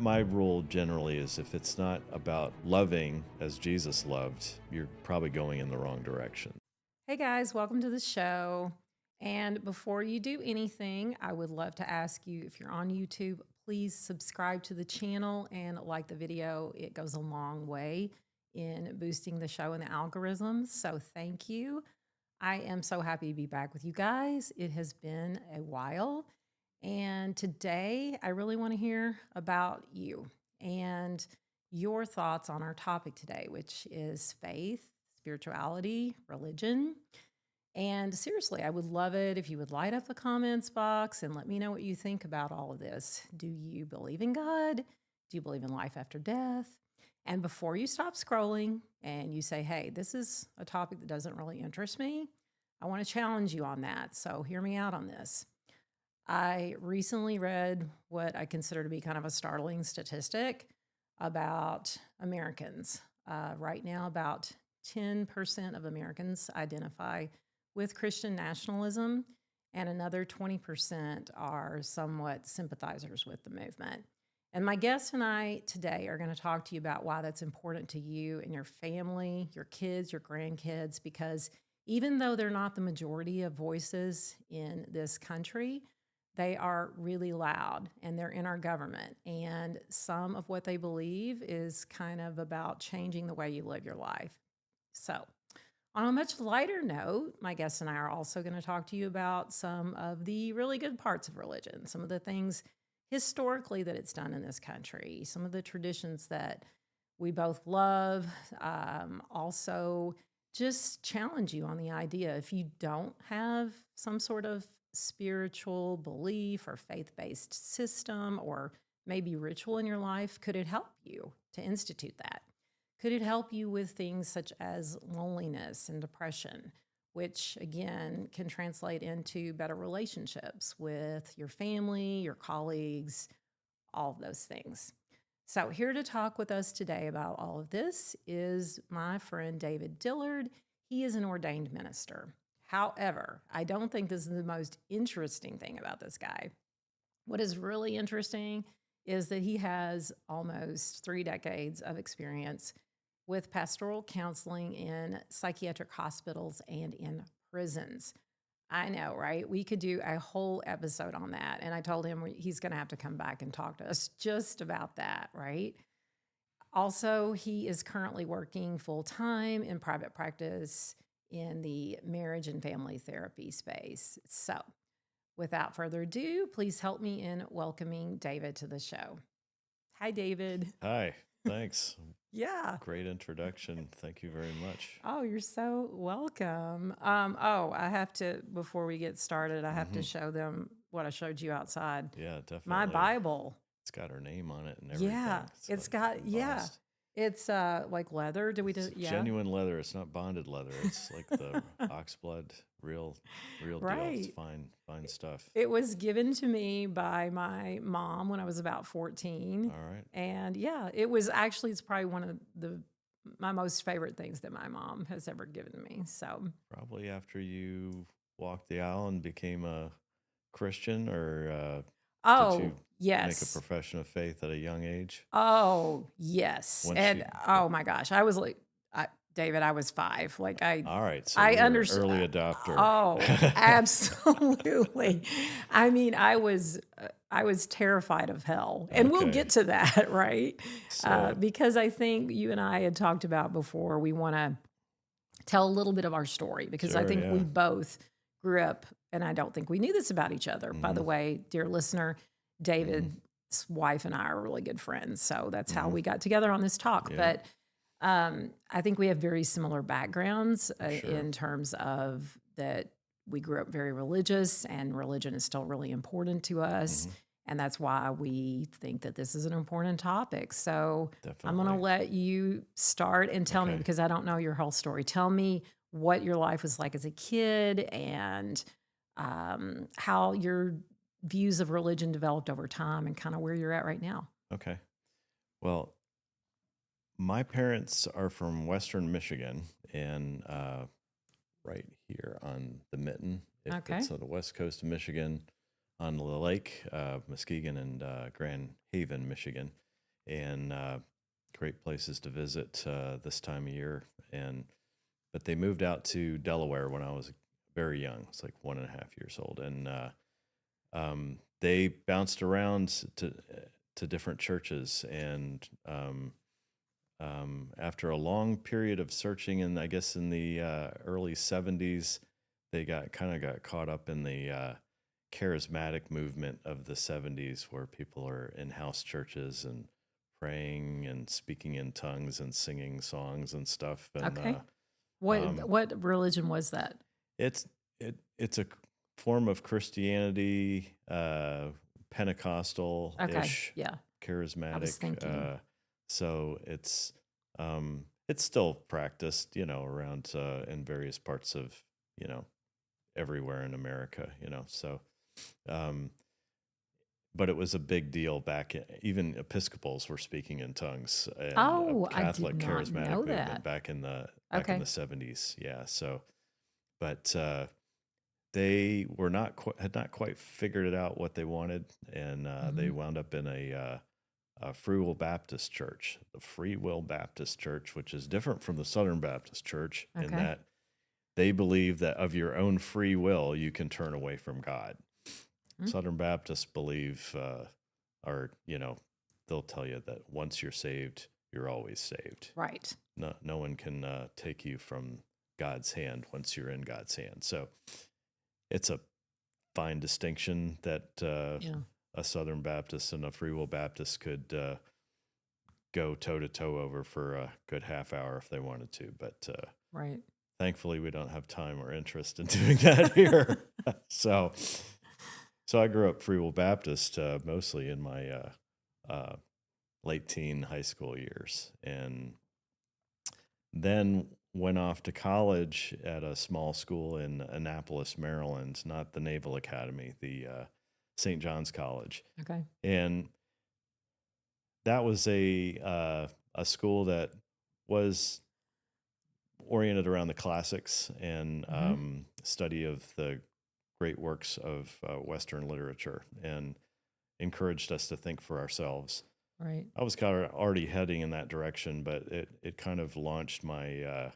My rule generally is if it's not about loving as Jesus loved, you're probably going in the wrong direction. Hey guys, welcome to the show. And before you do anything, I would love to ask you if you're on YouTube, please subscribe to the channel and like the video. It goes a long way in boosting the show and the algorithms. So thank you. I am so happy to be back with you guys. It has been a while. And today I really want to hear about you and your thoughts on our topic today, which is faith, spirituality, religion. And seriously, I would love it if you would light up the comments box and let me know what you think about all of this. Do you believe in God? Do you believe in life after death? And before you stop scrolling and you say, hey, this is a topic that doesn't really interest me, I want to challenge you on that. So hear me out on this. I recently read what I consider to be kind of a startling statistic about Americans. Right now, about 10% of Americans identify with Christian nationalism, and another 20% are somewhat sympathizers with the movement. And my guest and I today are going to talk to you about why that's important to you and your family, your kids, your grandkids, because even though they're not the majority of voices in this country, they are really loud and they're in our government. And some of what they believe is kind of about changing the way you live your life. So, on a much lighter note, my guests and I are also going to talk to you about some of the really good parts of religion, some of the things historically that it's done in this country, some of the traditions that we both love. Also, just challenge you on the idea if you don't have some sort of spiritual belief or faith based system or maybe ritual in your life, could it help you to institute that? Could it help you with things such as loneliness and depression, which again can translate into better relationships with your family, your colleagues, all of those things? So, here to talk with us today about all of this is my friend David Dillard. He is an ordained minister. However, I don't think this is the most interesting thing about this guy. What is really interesting is that he has almost 3 decades of experience with pastoral counseling in psychiatric hospitals and in prisons. I know, right? We could do a whole episode on that. And I told him he's going to have to come back and talk to us just about that, right? Also, he is currently working full time in private practice in the marriage and family therapy space. So, without further ado, please help me in welcoming David to the show. Hi, David. Hi, thanks. Yeah. Great introduction. Thank you very much. Oh, you're so welcome. I have to, before we get started, I have to show them what I showed you outside. Yeah, definitely. My Bible. It's got her name on it and everything. Yeah, it's got, yeah. It's like leather. Do we do? Yeah. Genuine leather. It's not bonded leather. It's like the oxblood, real deal. It's fine stuff. It was given to me by my mom when I was about 14. All right. And yeah, it's probably one of my most favorite things that my mom has ever given me. So Probably after you walked the aisle and became a Christian, or did you yes. make a profession of faith at a young age? Oh, yes. Oh my gosh, I was like, David, I was 5. All right. So I you're an understand. early adopter. Oh, absolutely. I mean, I was terrified of hell, and we'll get to that, right? Because I think you and I had talked about before, we want to tell a little bit of our story, because I think we both grew up, and I don't think we knew this about each other. By the way, dear listener, David's wife and I are really good friends, so that's how we got together on this talk. But I think we have very similar backgrounds in terms of that we grew up very religious, and religion is still really important to us. And that's why we think that this is an important topic. So I'm going to let you start and tell me, because I don't know your whole story. Tell me what your life was like as a kid, and how your views of religion developed over time, and kind of where you're at right now. Okay. Well, my parents are from Western Michigan, and right here on the Mitten. It's on the west coast of Michigan, on the lake, Muskegon and Grand Haven, Michigan. and great places to visit this time of year. But they moved out to Delaware when I was very young. It's like 1.5 years old, and they bounced around to different churches. And after a long period of searching, and I guess in the early 70s, they got caught up in the charismatic movement of the 70s, where people are in house churches and praying and speaking in tongues and singing songs and stuff. And Okay. What religion was that? it's a form of Christianity, Pentecostal-ish, Okay. Yeah. charismatic. I was thinking. So it's still practiced, around in various parts of, everywhere in America, So, but it was a big deal even Episcopals were speaking in tongues, and Catholic I did not charismatic know movement that. back in the Okay. 70s. Yeah. So, but they had not quite figured it out what they wanted, and they wound up in a Free Will Baptist Church, the Free Will Baptist Church, which is different from the Southern Baptist Church in Okay. that they believe that of your own free will, you can turn away from God. Southern Baptists believe, they'll tell you that once you're saved, you're always saved. Right. No one can take you from God's hand once you're in God's hand. So it's a fine distinction that a Southern Baptist and a Free Will Baptist could go toe-to-toe over for a good half hour if they wanted to. But right. Thankfully, we don't have time or interest in doing that here. So I grew up Free Will Baptist mostly in my late teen high school years, and then went off to college at a small school in Annapolis, Maryland, not the Naval Academy, the St. John's College. Okay. And that was a school that was oriented around the classics and study of the great works of Western literature, and encouraged us to think for ourselves. Right. I was kind of already heading in that direction, but it kind of launched my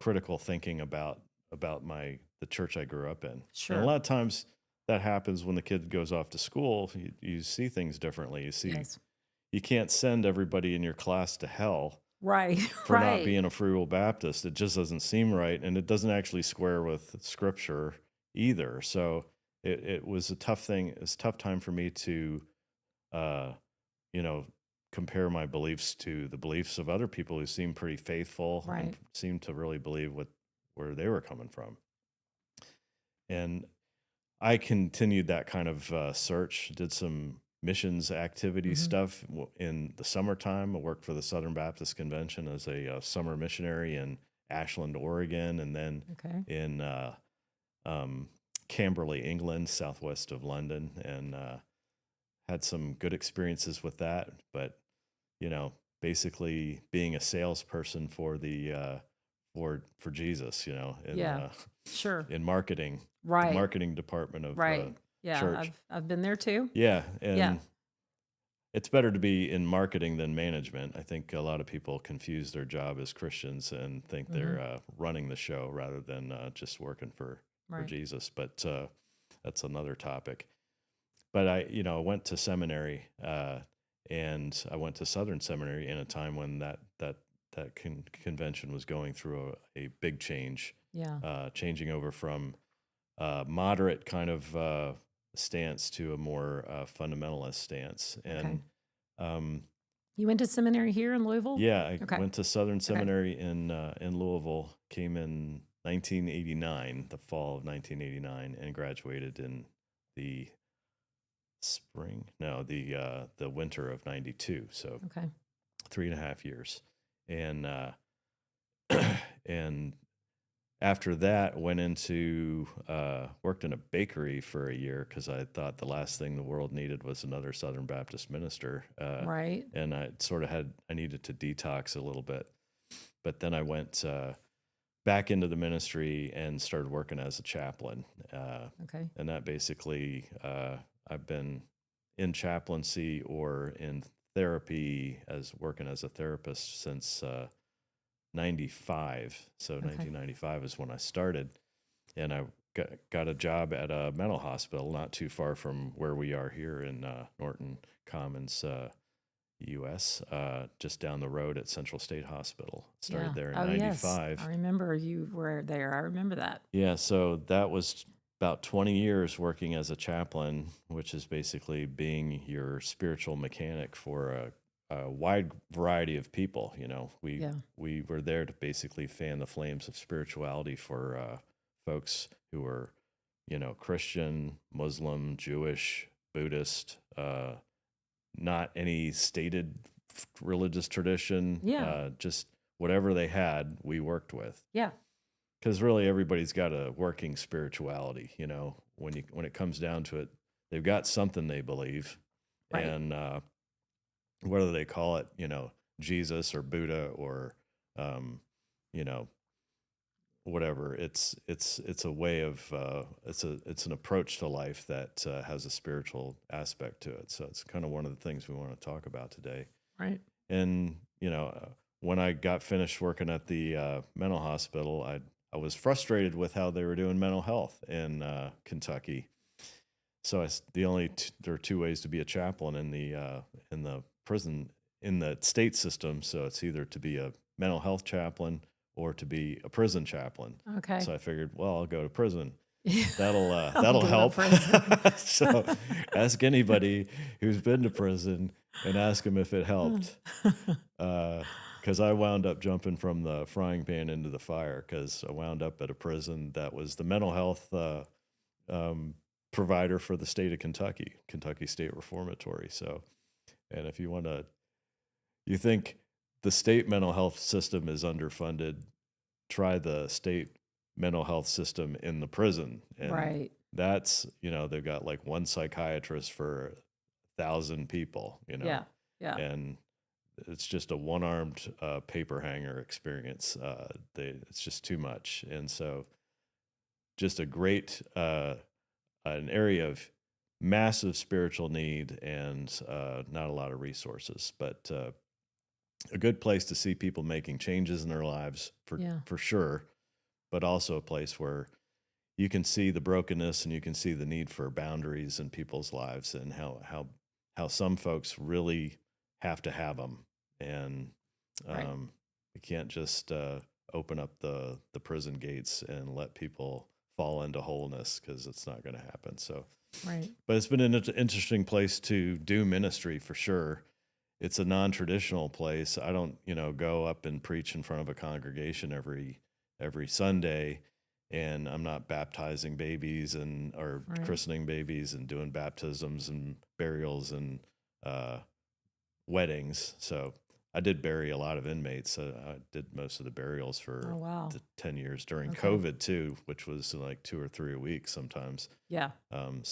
critical thinking about the church I grew up in. Sure. And a lot of times that happens when the kid goes off to school. You see things differently. You see, you can't send everybody in your class to hell. Right. For not being a Free Will Baptist. It just doesn't seem right, and it doesn't actually square with Scripture either. So it was a tough thing. It's a tough time for me to, compare my beliefs to the beliefs of other people who seem pretty faithful and seem to really believe where they were coming from. And I continued that kind of search, did some missions activity stuff in the summertime. I worked for the Southern Baptist Convention as a summer missionary in Ashland, Oregon, and then in Camberley, England, southwest of London, and had some good experiences with that. But basically being a salesperson for the for Jesus, in marketing, the marketing department of church. I've been there too. Yeah, and it's better to be in marketing than management. I think a lot of people confuse their job as Christians and think they're running the show rather than just working for Jesus. But that's another topic. But I went to seminary, and I went to Southern Seminary in a time when that convention was going through a big change. Yeah, changing over from moderate kind of stance to a more fundamentalist stance. And you went to seminary here in Louisville? Yeah, I went to Southern Seminary in Louisville, came in 1989, the fall of 1989, and graduated in the winter of 92. So 3.5 years. And and after that, went into worked in a bakery for a year because I thought the last thing the world needed was another Southern Baptist minister. And I needed to detox a little bit. But then I went back into the ministry and started working as a chaplain. And that basically, I've been in chaplaincy or in therapy as working as a therapist since 95. So Okay. 1995 is when I started, and I got a job at a mental hospital not too far from where we are here in Norton Commons, U.S., just down the road at Central State Hospital. Started there in Oh, yes. 95. I remember you were there. I remember that. Yeah, so that was about 20 years working as a chaplain, which is basically being your spiritual mechanic for a wide variety of people. You know, Yeah. we were there to basically fan the flames of spirituality for folks who were, you know, Christian, Muslim, Jewish, Buddhist, not any stated religious tradition, Yeah. just whatever they had, we worked with. Yeah. Because really everybody's got a working spirituality, you know, when it comes down to it, they've got something they believe. Right. And whether they call it, you know, Jesus or Buddha or, you know, whatever, it's a way of, it's an approach to life that has a spiritual aspect to it. So it's kind of one of the things we want to talk about today. Right. And, you know, when I got finished working at the mental hospital, I was frustrated with how they were doing mental health in Kentucky. So there are two ways to be a chaplain in the prison, in the state system. So it's either to be a mental health chaplain or to be a prison chaplain. Okay. So I figured, well, I'll go to prison. That'll I'll go to help. prison. So ask anybody who's been to prison and ask them if it helped. Because I wound up jumping from the frying pan into the fire because I wound up at a prison that was the mental health provider for the state of Kentucky State Reformatory. So, and if you think the state mental health system is underfunded, try the state mental health system in the prison. And Right. that's, you know, they've got like one psychiatrist for 1,000 people, you know. Yeah. Yeah. And it's just a one-armed paper hanger experience. It's just too much. And so just a great, an area of massive spiritual need and not a lot of resources, but a good place to see people making changes in their lives for sure, but also a place where you can see the brokenness and you can see the need for boundaries in people's lives and how some folks really have to have them. And Right. you can't just open up the prison gates and let people fall into wholeness because it's not going to happen. So, Right. but it's been an interesting place to do ministry for sure. It's a non-traditional place. I don't, you know, go up and preach in front of a congregation every Sunday, and I'm not baptizing babies or Right. christening babies and doing baptisms and burials and weddings. So I did bury a lot of inmates. I did most of the burials for Oh, wow. 10 years during Okay. COVID too, which was like 2 or 3 a week sometimes. Yeah. But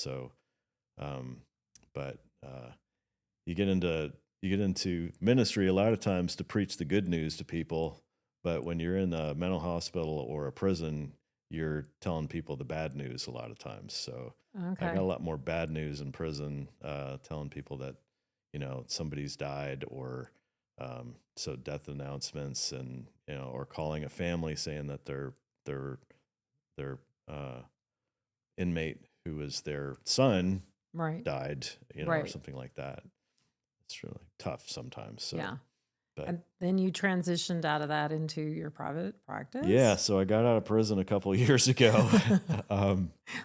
you get into ministry a lot of times to preach the good news to people. But when you're in a mental hospital or a prison, you're telling people the bad news a lot of times. So I got a Okay. lot more bad news in prison, telling people that, you know, somebody's died or so death announcements and, you know, or calling a family saying that their inmate who was their son Right. died, you know, or Right. something like that. It's really tough sometimes. So, Yeah. but And then you transitioned out of that into your private yeah, practice? so I got out of prison a couple of years ago.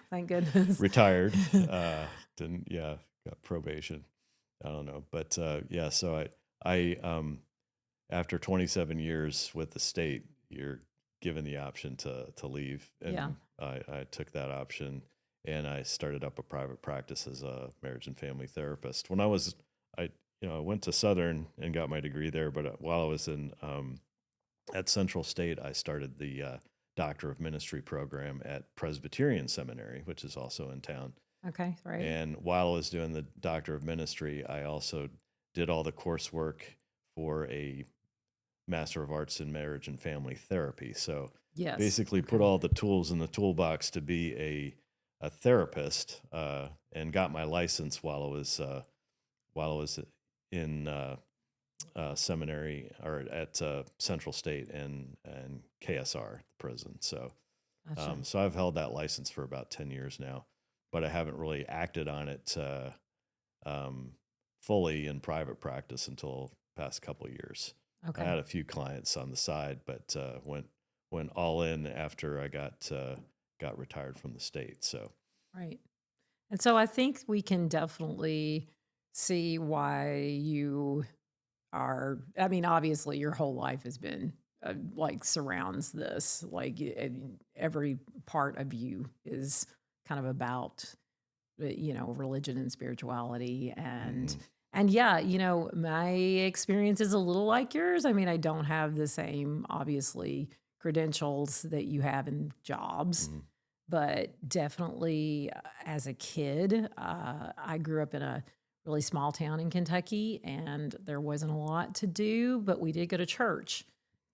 Thank goodness. Retired. Got probation. I don't know, but yeah. So I after 27 years with the state, you're given the option to leave, and Yeah. I took that option, and I started up a private practice as a marriage and family therapist. When I went to Southern and got my degree there, but while I was in at Central State, I started the Doctor of Ministry program at Presbyterian Seminary, which is also in town. Okay. Right. And while I was doing the Doctor of Ministry, I also did all the coursework for a Master of Arts in Marriage and Family Therapy. So Yes. basically put Okay. all the tools in the toolbox to be a therapist, and got my license while I was while I was in seminary or at Central State and KSR, the prison. So, Gotcha. so I've held that license for about 10 years now, but I haven't really acted on it um, fully in private practice until past couple of years. I Okay. had a few clients on the side, but went all in after I got retired from the state. So Right. And so I think we can definitely see why you are, I mean, obviously your whole life has been like surrounds this, like every part of you is kind of about, religion and spirituality mhm, and yeah, my experience is a little like yours. I mean, I don't have the same, obviously, credentials that you have in jobs, mhm, but definitely as a kid, I grew up in a really small town in Kentucky and there wasn't a lot to do, but we did go to church.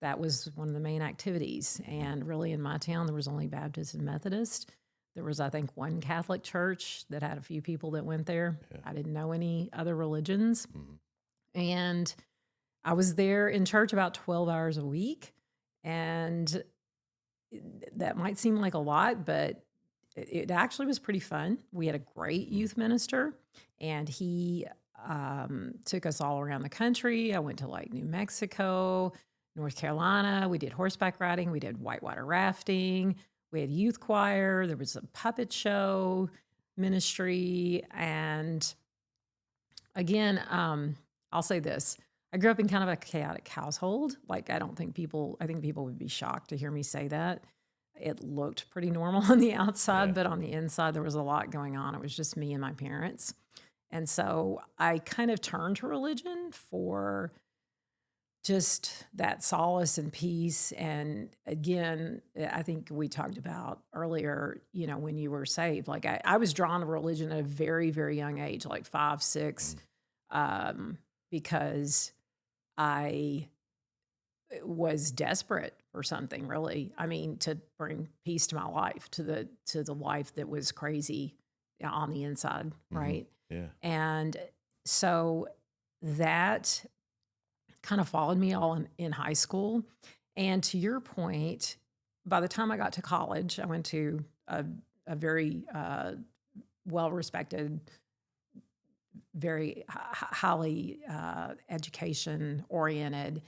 That was one of the main activities. mhm, And really in my town, there was only Baptist and Methodist. There was, I think, one Catholic church that had a few people that went there. yeah, I didn't know any other religions. mhm, And I was there in church about 12 hours a week. And that might seem like a lot, but it actually was pretty fun. We had a great mhm, youth minister, and he took us all around the country. I went to like New Mexico, North Carolina. We did horseback riding, we did whitewater rafting, we had youth choir, there was a puppet show ministry. And again, I'll say this. I grew up in kind of a chaotic household. Like, I think people would be shocked to hear me say that. It looked pretty normal on the outside, yeah, but on the inside, there was a lot going on. It was just me and my parents. And so I kind of turned to religion for just that solace and peace. And again, I think we talked about earlier, when you were saved, like I was drawn to religion at a very, very young age, like 5, 6, mhm, um, because I was desperate for something really. I mean, to bring peace to my life, to the life that was crazy on the inside, mhm, right? yeah, And so that kind of followed me all in high school. And to your point, by the time I got to college, I went to a very well respected, very highly education oriented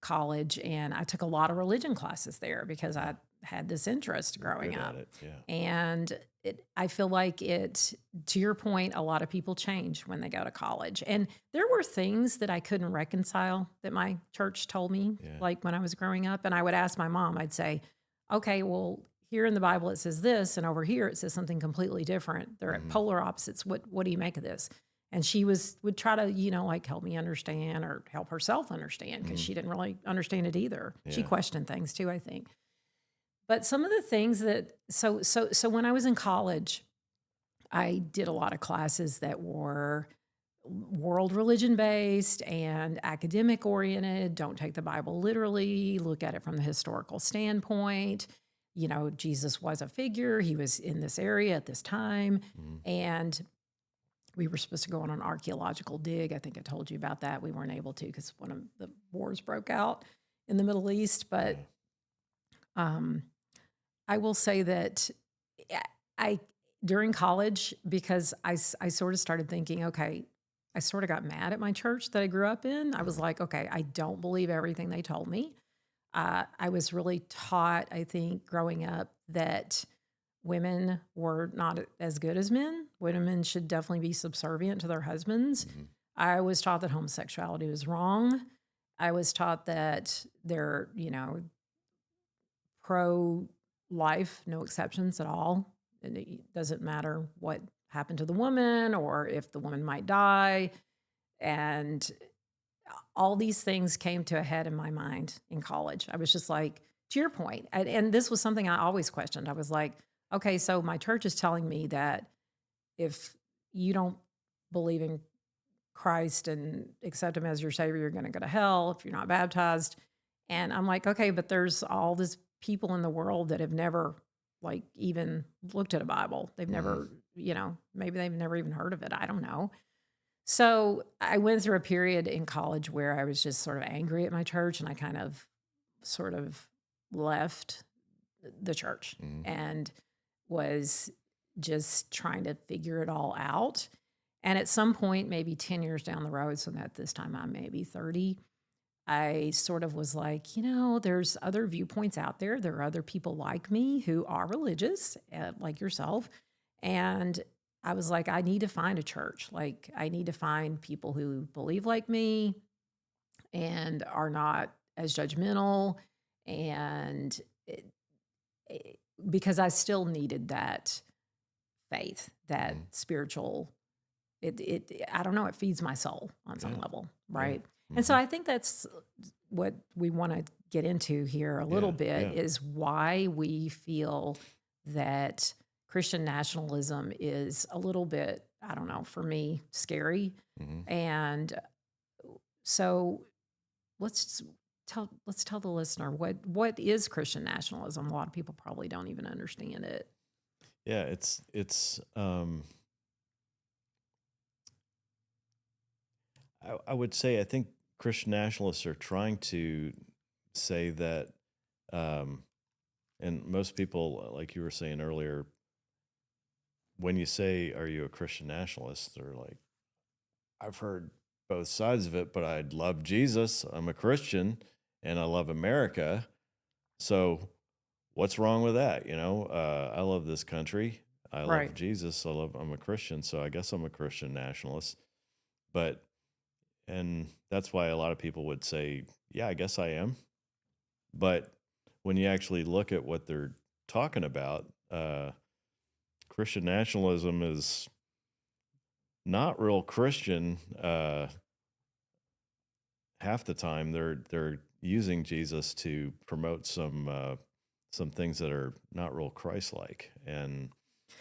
college. And I took a lot of religion classes there because yeah. I had this interest You're growing good at up. it. Yeah. And I feel like to your point, a lot of people change when they go to college. And there were things that I couldn't reconcile that my church told me, Yeah. like when I was growing up. And I would ask my mom, I'd say, okay, well, here in the Bible it says this, and over here it says something completely different. They're at Mhm, polar opposites. What do you make of this? And she would try to, like help me understand or help herself understand because mhm, she didn't really understand it either. She yeah. questioned things too, I think. But some of the things that so when I was in college, I did a lot of classes that were world religion based and academic oriented. Don't take the Bible literally, look at it from the historical standpoint. Jesus was a figure, he was in this area at this time. Mhm, And we were supposed to go on an archaeological dig. I think I told you about that. We weren't able to because one of the wars broke out in the Middle East. But yeah. um, I will say that I I- during college, because I sort of started thinking, okay, I sort of got mad at my church that I grew up in. I was Mhm, like, okay, I don't believe everything they told me. I was really taught, I think, growing up that women were not as good as men. Women should definitely be subservient to their husbands. mhm, I was taught that homosexuality was wrong. I was taught that they're, pro life, no exceptions at all. And it doesn't matter what happened to the woman or if the woman might die. And all these things came to a head in my mind in college. I was just like, to your point, and this was something I always questioned. I was like, okay, so my church is telling me that if you don't believe in Christ and accept him as your savior, you're going to go to hell if you're not baptized. And I'm like, okay, but there's all these people in the world that have never like even looked at a Bible. They've mhm, never, maybe they've never even heard of it. I don't know. So I went through a period in college where I was just sort of angry at my church, and I kind of sort of left the church Mm, and was just trying to figure it all out. And at some point, maybe 10 years down the road, so that this time I'm maybe 30, I sort of was like, there's other viewpoints out there. There are other people like me who are religious, like yourself. And I was like, I need to find a church. Like, I need to find people who believe like me and are not as judgmental. And it- because I still needed that faith, that mm, spiritual, I don't know, it feeds my soul on some yeah, level, yeah, right? And so hmm I think that's what we want to get into here a little yeah, bit yeah, is why we feel that Christian nationalism is a little bit, I don't know, for me, scary. hmm And so let's let's tell the listener what is Christian nationalism. A lot of people probably don't even understand it. yeah. It's. I would say I think Christian nationalists are trying to say that, um, and most people, like you were saying earlier, when you say, "Are you a Christian nationalist?" They're like, "I've heard both sides of it, but I love Jesus. I'm a Christian, and I love America. So what's wrong with that? I love this country. I love Right. Jesus. I'm a Christian, so I guess I'm a Christian nationalist." But and that's why a lot of people would say, "Yeah, I guess I am." But when you actually look at what they're talking about, Christian nationalism is not real Christian. Half the time, they're using Jesus to promote some things that are not real Christ-like, and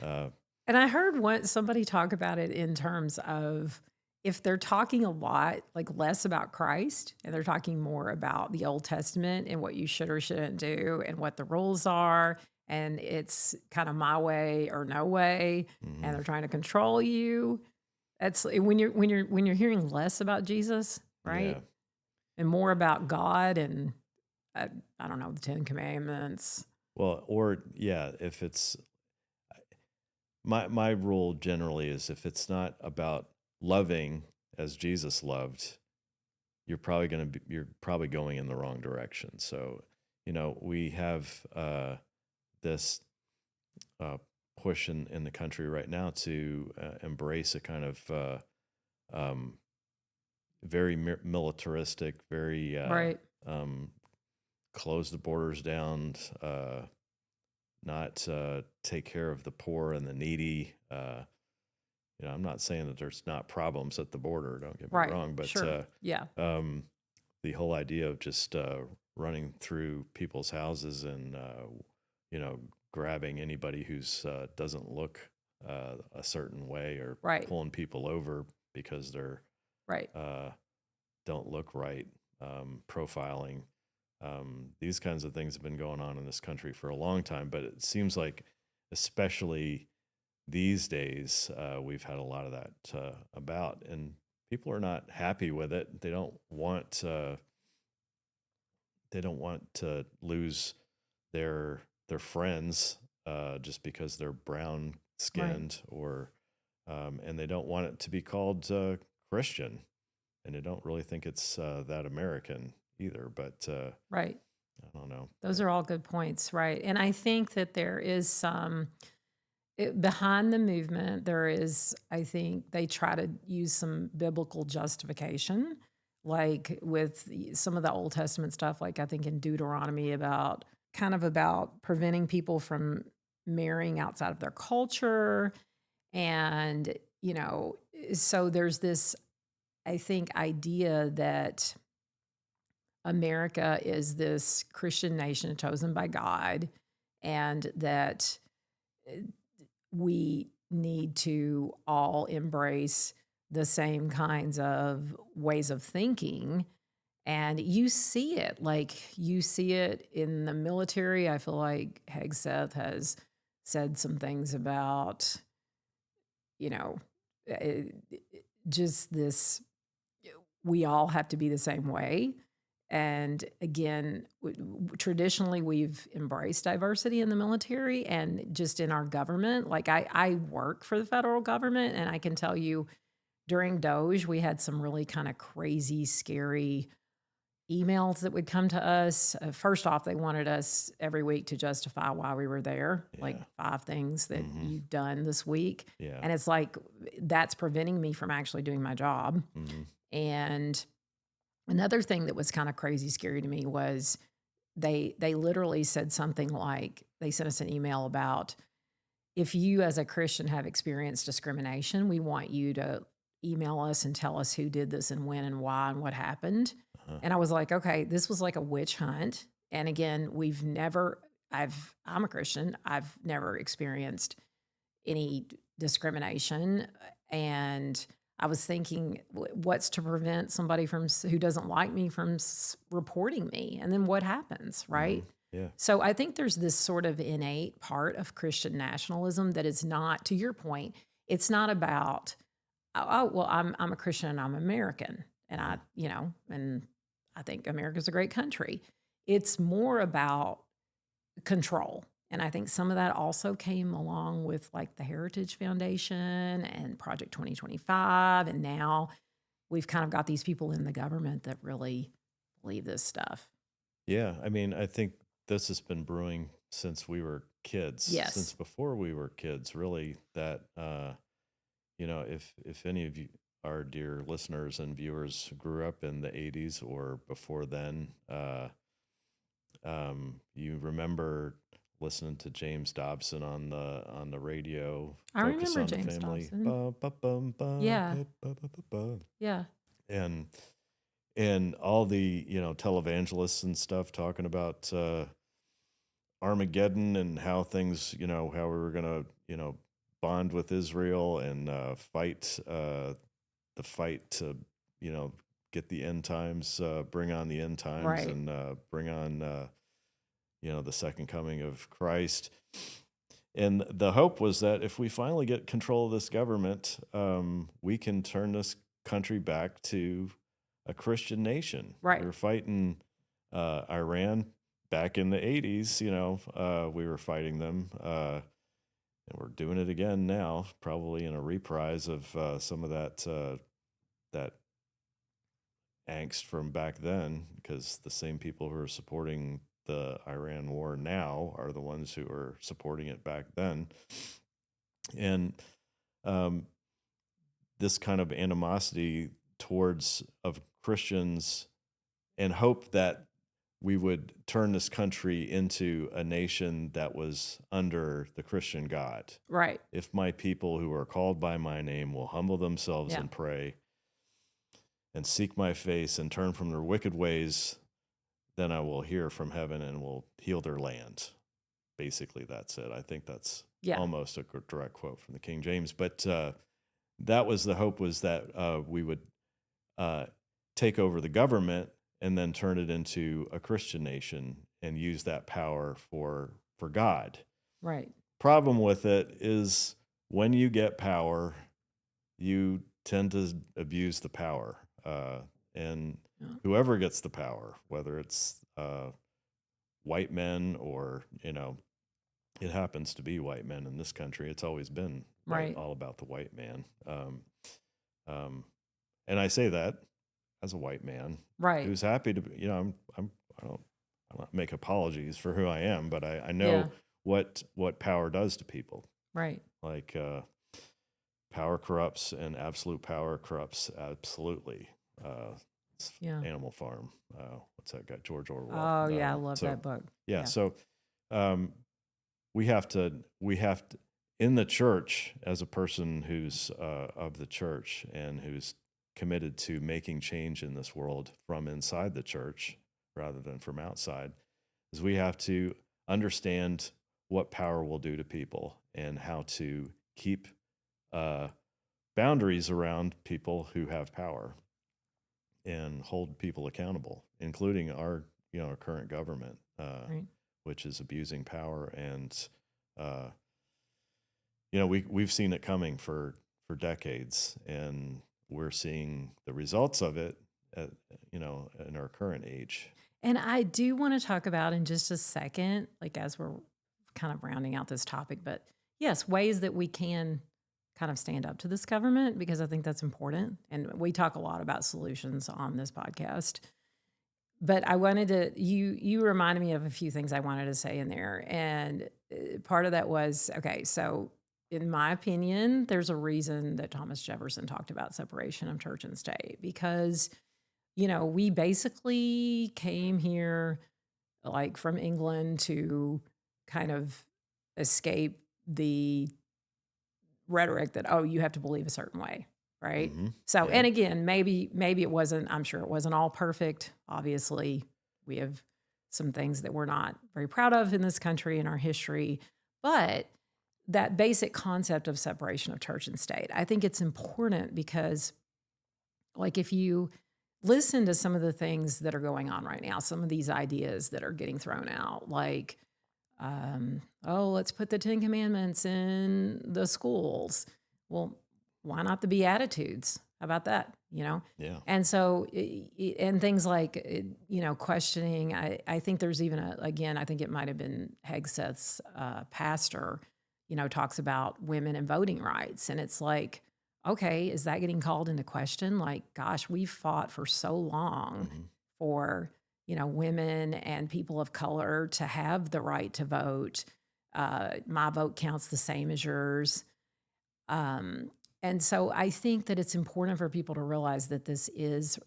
uh, And I heard somebody talk about it in terms of if they're talking a lot, like less about Christ, and they're talking more about the Old Testament and what you should or shouldn't do and what the rules are, and it's kind of my way or no way, and mhm, they're trying to control you. That's when you're hearing less about Jesus, right? yeah. And more about God and I, I don't know, the Ten Commandments. Well, or yeah, if it's my rule generally is if it's not about loving as Jesus loved, you're probably going in the wrong direction. So, we have this uh, push in the country right now to embrace a kind of um, very militaristic, very Right, um, close the borders down, not take care of the poor and the needy. I'm not saying that there's not problems at the border. Don't get me right, wrong, but sure, yeah, um, the whole idea of just running through people's houses and you know grabbing anybody who's doesn't look a certain way, or right, pulling people over because they're right, uh, don't look right, profiling. These kinds of things have been going on in this country for a long time, but it seems like, especially these days, we've had a lot of that about, and people are not happy with it. They don't want to lose their friends just because they're brown right. skinned, or and they don't want it to be called Christian, and they don't really think it's that American either. But Right. I don't know. Those are all good points, right? And I think that there is behind the movement, there is, I think they try to use some biblical justification, like with some of the Old Testament stuff, like I think in Deuteronomy about kind of about preventing people from marrying outside of their culture. And, so there's this, I think, idea that America is this Christian nation chosen by God, and that uh, we need to all embrace the same kinds of ways of thinking. And you see it in the military. I feel like Hegseth has said some things about, you know, uh, just this, we all have to be the same way. And again, traditionally, we've embraced diversity in the military and just in our government. Like I work for the federal government, and I can tell you during Doge, we had some really kind of crazy, scary emails that would come to us. First off, they wanted us every week to justify why we were there, like Yeah. 5 things that Hmm. you've done this week. Yeah. And it's like, that's preventing me from actually doing my job. Hmm. And another thing that was kind of crazy scary to me was they literally said something like, they sent us an email about, if you as a Christian have experienced discrimination, we want you to email us and tell us who did this and when and why and what happened. Uh-huh. And I was like, okay, this was like a witch hunt. And again, I'm a Christian. I've never experienced any discrimination. And I was thinking, what's to prevent somebody who doesn't like me from reporting me? And then what happens, right? Yeah. So I think there's this sort of innate part of Christian nationalism that is not, to your point, it's not about, oh well, I'm a Christian and I'm American, and and I think America's a great country. It's more about control. And I think some of that also came along with like the Heritage Foundation and Project 2025. And now we've kind of got these people in the government that really believe this stuff. Yeah. I mean, I think this has been brewing since we were kids, since Yes. before we were kids, really, that, if any of you, our dear listeners and viewers, grew up in the 80s or before then, you remember listening to James Dobson on the radio, I focus remember on the James family, Dobson. ba, ba, bum, ba, Yeah. ba, ba, ba, ba, ba. Yeah. and and all the televangelists and stuff talking about Armageddon and how things, how we were gonna bond with Israel and fight the fight to you know get the end times, bring on the end times, Right. and bring on the second coming of Christ. And the hope was that if we finally get control of this government, we can turn this country back to a Christian nation. Right. We were fighting Iran back in the 80s, we were fighting them. And we're doing it again now, probably in a reprise of some of that angst from back then, because the same people who are supporting the Iran war now are the ones who are supporting it back then. And um, this kind of animosity towards of Christians, and hope that we would turn this country into a nation that was under the Christian God. Right. If my people who are called by my name will humble themselves Yeah. and pray and seek my face and turn from their wicked ways, then I will hear from heaven and will heal their land. Basically, that's it. I think that's Yeah. almost a direct quote from the King James. But that was the hope, was that we would take over the government and then turn it into a Christian nation and use that power for God. Right. Problem with it is, when you get power, you tend to abuse the power. And Yeah. whoever gets the power, whether it's white men or, it happens to be white men in this country. It's always been Right. all about the white man. And I say that as a white man Right. who's happy to, I don't make apologies for who I am, but I know Yeah. what power does to people. Right. Like power corrupts, and absolute power corrupts absolutely. Yeah. Animal Farm. What's that guy? George Orwell. Oh yeah, I love that book. Yeah. So we have to in the church, as a person who's of the church and who's committed to making change in this world from inside the church rather than from outside, is we have to understand what power will do to people and how to keep boundaries around people who have power and hold people accountable, including our current government, Right. which is abusing power. And we've seen it coming for decades, and we're seeing the results of it at, in our current age. And I do want to talk about in just a second, like as we're kind of rounding out this topic, but yes, ways that we can kind of stand up to this government, because I think that's important. And we talk a lot about solutions on this podcast. But I wanted to, you reminded me of a few things I wanted to say in there. And part of that was, okay, so in my opinion, there's a reason that Thomas Jefferson talked about separation of church and state, because we basically came here like from England to kind of escape the rhetoric that, oh, you have to believe a certain way, right? So, Yeah. and again, maybe it wasn't, I'm sure it wasn't all perfect. Obviously, we have some things that we're not very proud of in this country in our history, but that basic concept of separation of church and state, I think it's important because, like, if you listen to some of the things that are going on right now, some of these ideas that are getting thrown out, like, oh, let's put the 10 Commandments in the schools. Well, why not the Beatitudes? How about that? Yeah. And so, and things like, questioning, I think there's even I think it might have been Hegseth's pastor, talks about women and voting rights. And it's like, okay, is that getting called into question? Like, gosh, we've fought for so long for, women and people of color to have the right to vote. My vote counts the same as yours. And so I think that it's important for people to realize that this is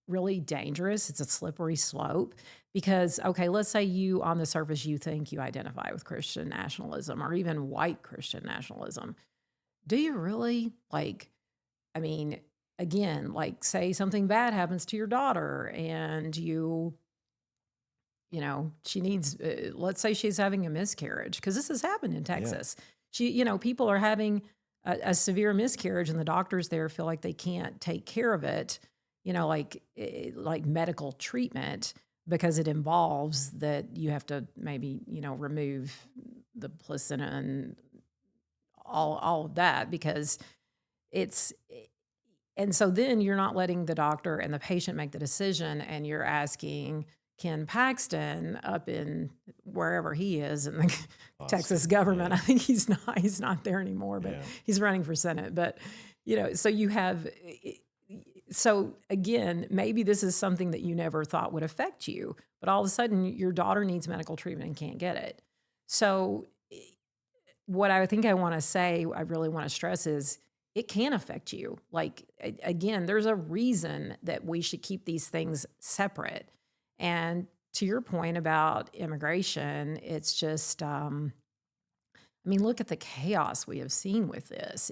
really dangerous. It's a slippery slope because, okay, let's say you, on the surface, you think you identify with Christian nationalism or even white Christian nationalism. Do you really? Like, I mean, again, like, say something bad happens to your daughter and she needs, let's say she's having a miscarriage, because this has happened in Texas. People are having a severe miscarriage and the doctors there feel like they can't take care of it, like medical treatment, because it involves that you have to maybe, remove the placenta and all of that, because it's, and so then you're not letting the doctor and the patient make the decision, and you're asking Ken Paxton up in wherever he is in the Texas government. I think he's not there anymore, but he's running for Senate. But, so you have, so again, maybe this is something that you never thought would affect you, but all of a sudden your daughter needs medical treatment and can't get it. So what I think I want to say, I really want to stress is, it can affect you. Like, again, there's a reason that we should keep these things separate. And to your point about immigration, it's just, look at the chaos we have seen with this.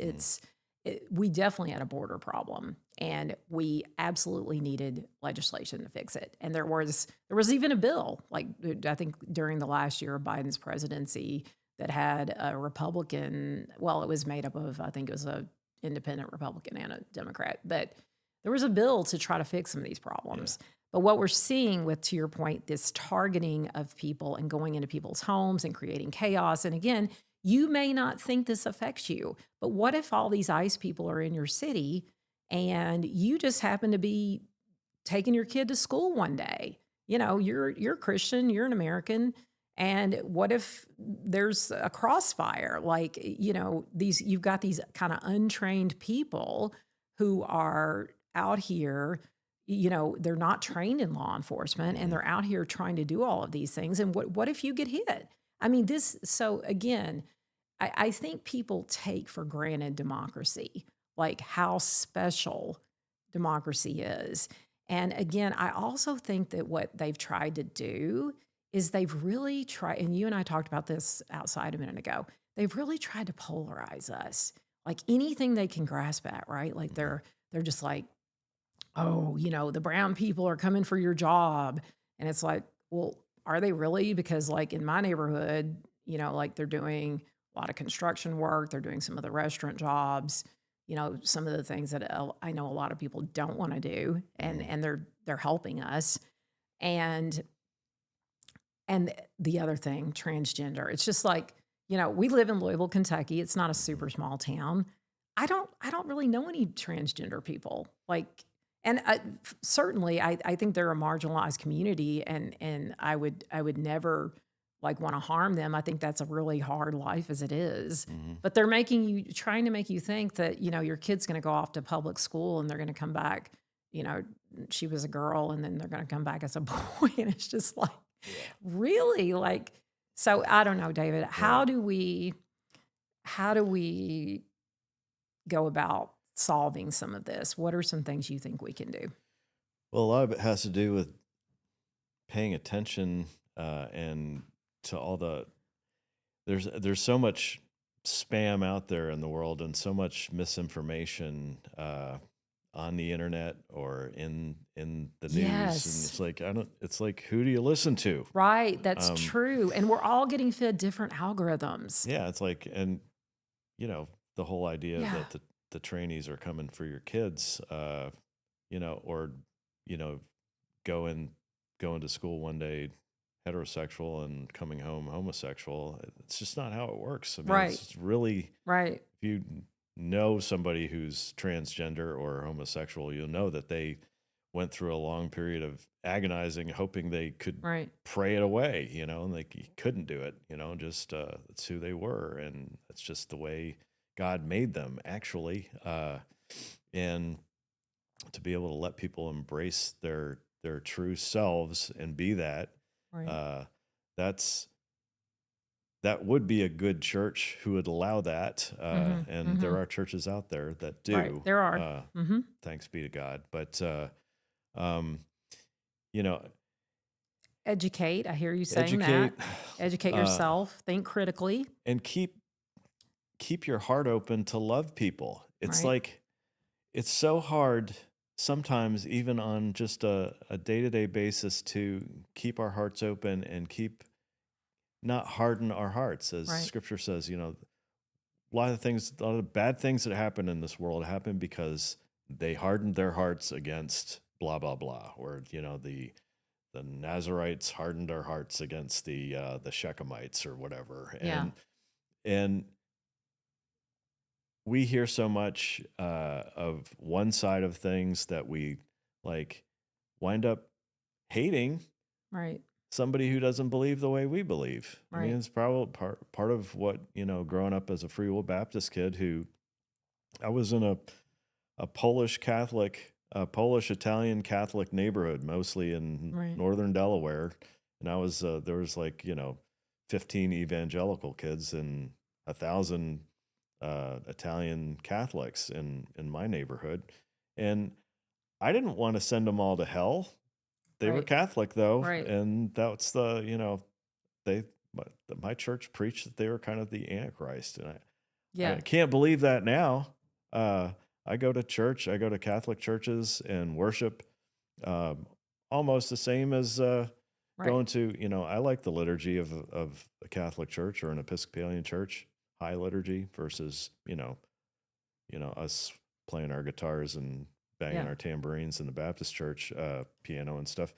We definitely had a border problem, and we absolutely needed legislation to fix it. And there was even a bill, like, I think during the last year of Biden's presidency, that had a Republican, well, it was made up of, I think it was a independent Republican and a Democrat, but there was a bill to try to fix some of these problems. But what we're seeing with, to your point, this targeting of people and going into people's homes and creating chaos. And again, you may not think this affects you, but what if all these ICE people are in your city and you just happen to be taking your kid to school one day? You're Christian, you're an American. And what if there's a crossfire? Like, you've got these kind of untrained people who are out here, they're not trained in law enforcement, and they're out here trying to do all of these things. And what if you get hit? So again, I think people take for granted democracy, like how special democracy is. And again, I also think that what they've tried to do is they've really tried, and you and I talked about this outside a minute ago, they've really tried to polarize us. Like anything they can grasp at, right? Like they're just like, oh, the brown people are coming for your job. And it's like, well, are they really? Because like in my neighborhood, like they're doing a lot of construction work, they're doing some of the restaurant jobs, some of the things that I know a lot of people don't want to do, and they're helping us. And the other thing, transgender, it's just like, we live in Louisville, Kentucky. It's not a super small town. I don't really know any transgender people. Like, and certainly I think they're a marginalized community, and I would never like want to harm them. I think that's a really hard life as it is. Hmm. But they're trying to make you think that, your kid's going to go off to public school and they're going to come back, you know, she was a girl and then they're going to come back as a boy. And it's just like, Yeah. really? Like, so I don't know, David, Yeah. how do we go about solving some of this? What are some things you think we can do? Well, a lot of it has to do with paying attention and to all there's so much spam out there in the world and so much misinformation on the internet or in the news, and Yes. it's like, who do you listen to? Right, that's Um, true. And we're all getting fed different algorithms. yeah, it's like, and the whole idea Yeah. that the trainees are coming for your kids, or you know, going going to school one day heterosexual and coming home homosexual. It's just not how it works. I mean, Right. it's really, Right. if you know somebody who's transgender or homosexual, you'll know that they went through a long period of agonizing, hoping they could Right. pray it away, and they couldn't do it, just it's who they were, and it's just the way God made them, actually. And to be able to let people embrace their true selves and be that, Right. that's that would be a good church who would allow that. Mhm. And there Mhm. are churches out there that Right. do. There are. Mhm. Thanks be to God. But um, you know, Educate. I hear you saying that. educate, Educate uh, yourself. Think critically. and keep your heart open to love people. It's Right. like, it's so hard sometimes, even on just a day-to-day basis, to keep our hearts open and keep not harden our hearts, as Right. scripture says. A lot of bad things that happen in this world happen because they hardened their hearts against blah blah blah, or the Nazarites hardened their hearts against the Shechemites or whatever. Yeah. And we hear so much of one side of things that we like wind up hating Right. somebody who doesn't believe the way we believe. I mean, Right. it's probably part of what, growing up as a Free Will Baptist kid, who I was in a Polish Italian Catholic neighborhood, mostly in Right. northern Delaware. And there was like, 15 evangelical kids and 1,000 Italian Catholics in my neighborhood. And I didn't want to send them all to hell. They were Right. Catholic though, Right. and that's they my, my church preached that they were kind of the Antichrist, and I Yeah. can't believe that now. I go to church, I go to Catholic churches and worship, um, almost the same as Right. going to, I like the liturgy of a Catholic church or an Episcopalian church, high liturgy, versus us playing our guitars and banging Yeah. our tambourines in the Baptist church, piano and stuff.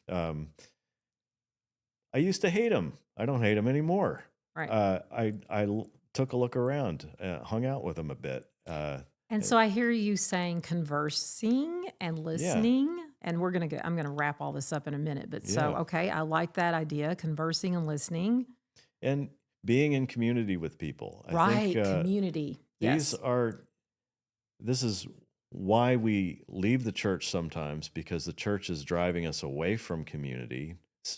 Um, I used to hate them. I don't hate them anymore. Right. Took a look around, hung out with them a bit. And Uh, so I hear you saying conversing and yeah, listening, and I'm gonna wrap all this up in a minute. But so, yeah, okay, I like that idea, conversing and listening. and being in community with people. I think Right, community. these Yes. are. This is why we leave the church sometimes, because the church is driving us away from community,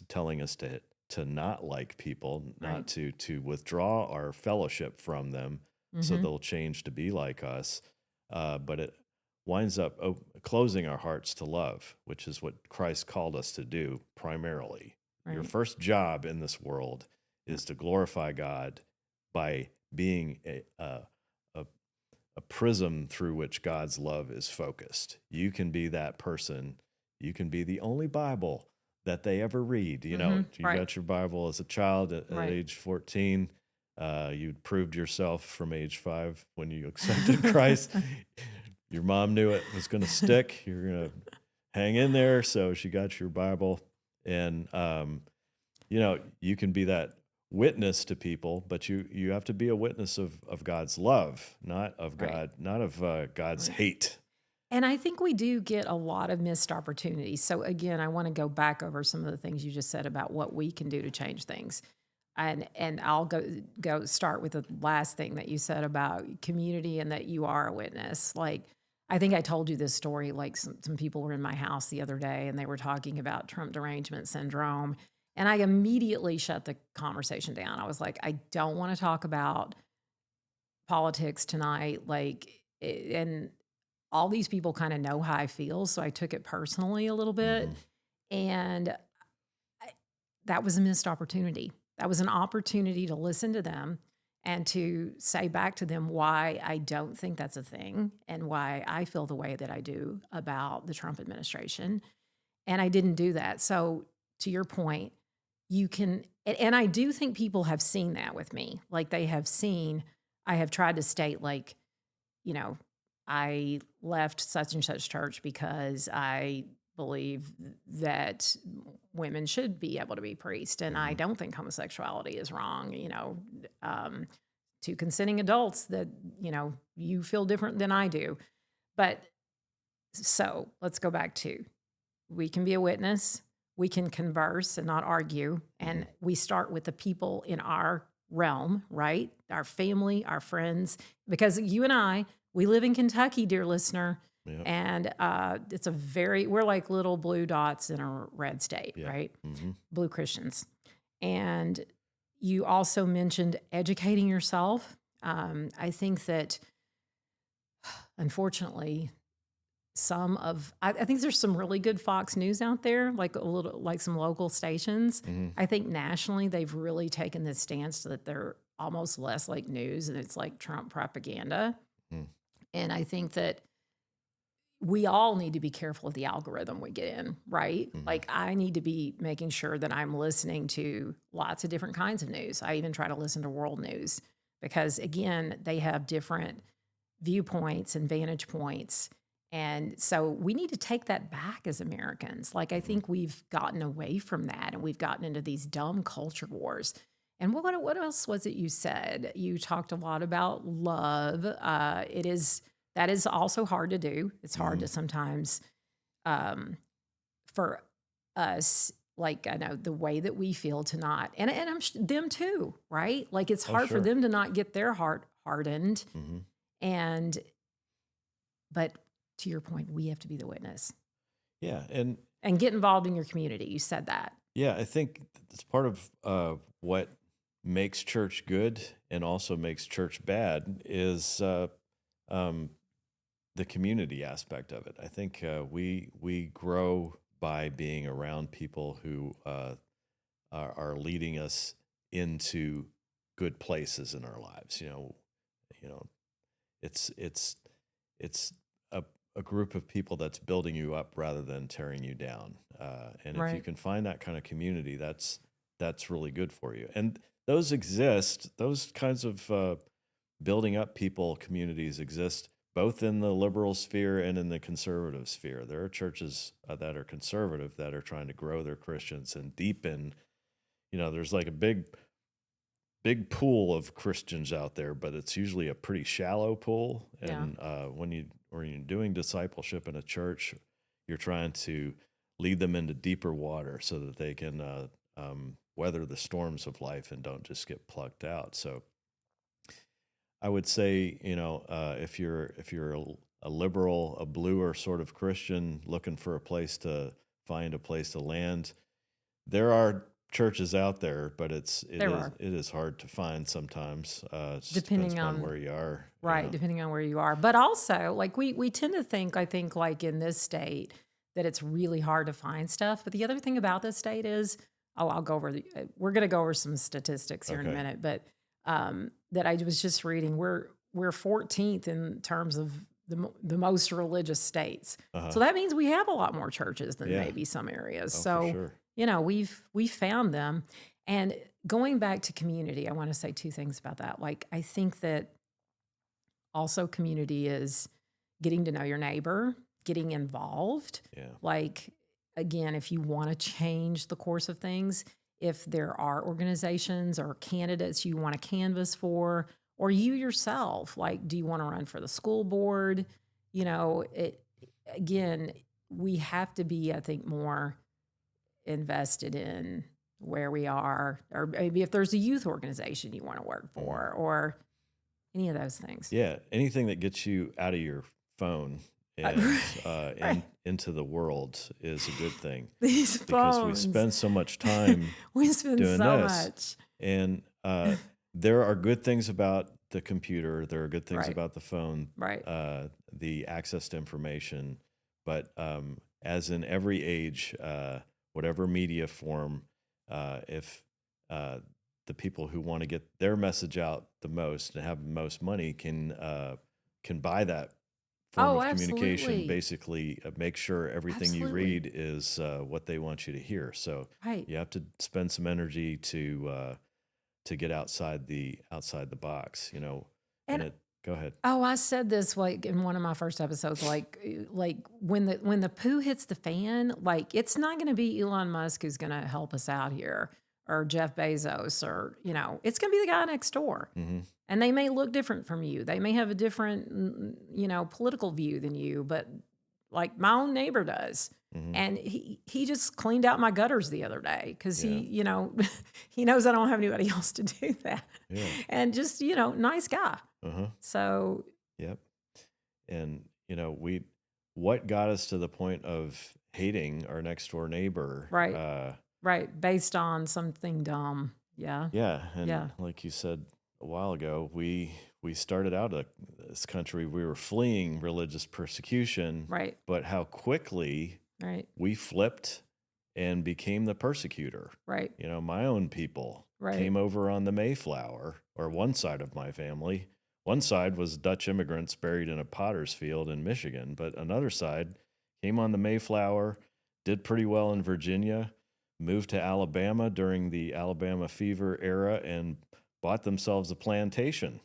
telling us to not like people, Right. not to withdraw our fellowship from them, so Mhm. they'll change to be like us. But it winds up closing our hearts to love, which is what Christ called us to do primarily. Your Right. first job in this world Yeah. is to glorify God by being a a prism through which God's love is focused. You can be that person. You can be the only Bible that they ever read. Mhm. You Right. got your Bible as a child at Right. age 14. You proved yourself from age 5 when you accepted Christ. Your mom knew it was going to stick. You're going to hang in there. So she got your Bible. And, you can be that witness to people, but you have to be a witness of God's love, not of Right. God's Right. hate. And I think we do get a lot of missed opportunities. So again, I want to go back over some of the things you just said about what we can do to change things. And I'll go start with the last thing that you said about community and that you are a witness. Like I think I told you this story, like some people were in my house the other day and they were talking about Trump derangement syndrome. And I immediately shut the conversation down. I was like, I don't want to talk about politics tonight. And all these people kind of know how I feel. So I took it personally a little bit. Hmm. And that was a missed opportunity. That was an opportunity to listen to them and to say back to them why I don't think that's a thing and why I feel the way that I do about the Trump administration. And I didn't do that. So, to your point, you can, and I do think people have seen that with me. Like they have seen, I have tried to state, like, you know, I left such and such church because I believe that women should be able to be priests, and I Hmm. don't think homosexuality is wrong. Um, to consenting adults that you feel different than I do, but so let's go back to we can be a witness, we can converse and not argue, Hmm. and we start with the people in our realm, right? Our family, our friends, because you and I, we live in Kentucky, dear listener, Yeah. and we're like little blue dots in a red state, Yeah. right? Hmm. Blue Christians. And you also mentioned educating yourself. I think that unfortunately, I think there's some really good Fox News out there, like like some local stations. Hmm. I think nationally they've really taken this stance that they're almost less like news and it's like Trump propaganda. Hmm. And I think that we all need to be careful of the algorithm we get in, right? Hmm. Like I need to be making sure that I'm listening to lots of different kinds of news. I even try to listen to world news because again, they have different viewpoints and vantage points. And so we need to take that back as Americans. Like I Hmm. think we've gotten away from that and we've gotten into these dumb culture wars. And what else was it you said? You talked a lot about love. That is also hard to do. It's hard Hmm. to sometimes um, for us, like I know the way that we feel to not, and them too, right? Like it's Oh, hard for sure. them to not get their heart hardened. Hmm. And but to your point, we have to be the witness Yeah. And and get involved in your community. You said that. yeah, I think it's part of what makes church good and also makes church bad is um, the community aspect of it. I think we grow by being around people who are leading us into good places in our lives. You know, it's it's a group of people that's building you up rather than tearing you down. And if you Right. can find that kind of community, that's really good for you. And those exist. Those kinds of building up people communities exist both in the liberal sphere and in the conservative sphere. There are churches that are conservative that are trying to grow their Christians and deepen. There's like a big pool of Christians out there, but it's usually a pretty shallow pool. Yeah. And when you're doing discipleship in a church, you're trying to lead them into deeper water so that they can weather the storms of life and don't just get plucked out. So I would say, if you're a liberal, a bluer sort of Christian looking for find a place to land, there are churches out there, but There are. it is hard to find sometimes. It just depends Depending upon on where you are. right, depending on where you are. But also, like we tend to think, I think, like in this state, that it's really hard to find stuff. But the other thing about this state is, I'll go over we're gonna go over some statistics here in a Okay. minute, but that I was just reading, we're 14th in terms of the most religious states. Uh-huh. So that means we have a lot more churches than Yeah. maybe some areas. Oh, for So, sure. we've found them. And going back to community, I want to say two things about that. Like I think that also community is getting to know your neighbor, getting involved. Yeah. Like again, if you want to change the course of things, if there are organizations or candidates you want to canvass for, or you yourself, like, do you want to run for the school board? You know, again, we have to be, I think, more invested in where we are, or maybe if there's a youth organization you want to work for, or any of those things. Yeah, anything that gets you out of your phone and Right. into the world is a good thing, These because we phones, spend so much time we spend doing so this. much. And there are good things about the computer. There are good things Right. about the phone, Right. the access to information. But as in every age, whatever media form, if the people who want to get their message out the most and have the most money can buy that form Oh, of communication, absolutely. basically make sure everything you Absolutely. read is what they want you to hear. So Right. you have to spend some energy to get outside the box, and And it go ahead. oh, I said this like in one of my first episodes, like when the poo hits the fan, like it's not going to be Elon Musk who's going to help us out here, or Jeff Bezos, or it's going to be the guy next door. Hmm. And they may look different from you. They may have a different, political view than you, but like my own neighbor does. Hmm. And he just cleaned out my gutters the other day because Yeah. he knows I don't have anybody else to do that. Yeah. And just, nice guy. Uh-huh. So, Yep. And what got us to the point of hating our next door neighbor? right, right. Based on something dumb. Yeah. Yeah, and Yeah. like you said a while ago, we started out this country, we were fleeing religious persecution, Right. but how quickly Right. we flipped and became the persecutor. Right. My own people Right. came over on the Mayflower, or one side of my family. One side was Dutch immigrants buried in a potter's field in Michigan, but another side came on the Mayflower, did pretty well in Virginia, moved to Alabama during the Alabama fever era, and bought themselves a plantation.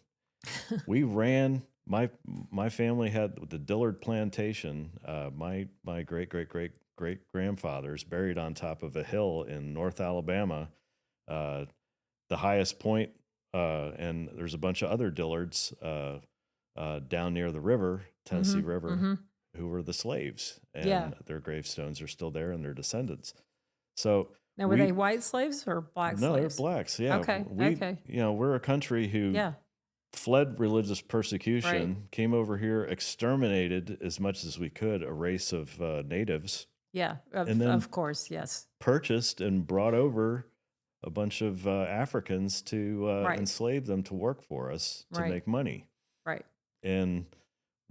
We ran. My family had the Dillard plantation. My great grandfathers buried on top of a hill in North Alabama, uh, the highest point, and there's a bunch of other Dillards down near the river, Tennessee Mm-hmm. River, Mm-hmm. who were the slaves, Yeah. and their gravestones are still there, and their descendants. So Now, were they we white slaves or black no, they're slaves? blacks. Yeah, Okay. we Okay. we're a country who Yeah. fled religious Right. persecution, came over here, exterminated as much as we could a race of natives, Yeah. and then Of course. Yes. purchased and brought over a bunch of Africans to Right. enslave them to work for us to Right. make money. Right. And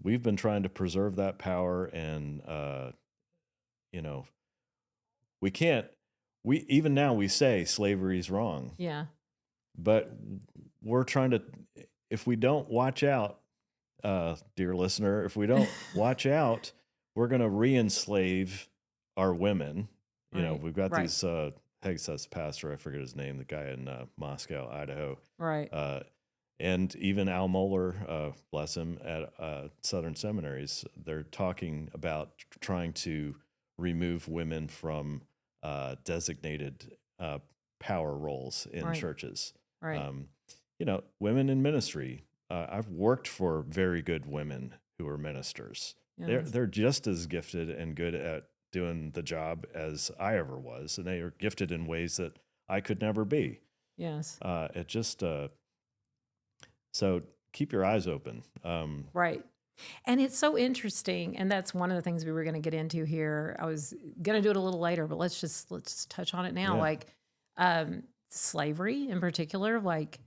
we've been trying to preserve that power, and you know, we can't. We even now we say slavery is wrong, Yeah. but we're trying to. If we don't watch out, dear listener, if we don't watch out, we're going to re-enslave our women. Right. We've got Right. these Hexas pastor, I forget his name, the guy in Moscow, Idaho, Right. and even Al Mohler, bless him, at Southern Seminaries. They're talking about trying to remove women from designated power roles in Right. churches. Right. Women in ministry. I've worked for very good women who are ministers. Yes. They're just as gifted and good at doing the job as I ever was, and they are gifted in ways that I could never be. Yes. It just so keep your eyes open. Right. And it's so interesting, and that's one of the things we were going to get into here. I was going to do it a little later, but let's touch on it now. Yeah. Like slavery in particular, like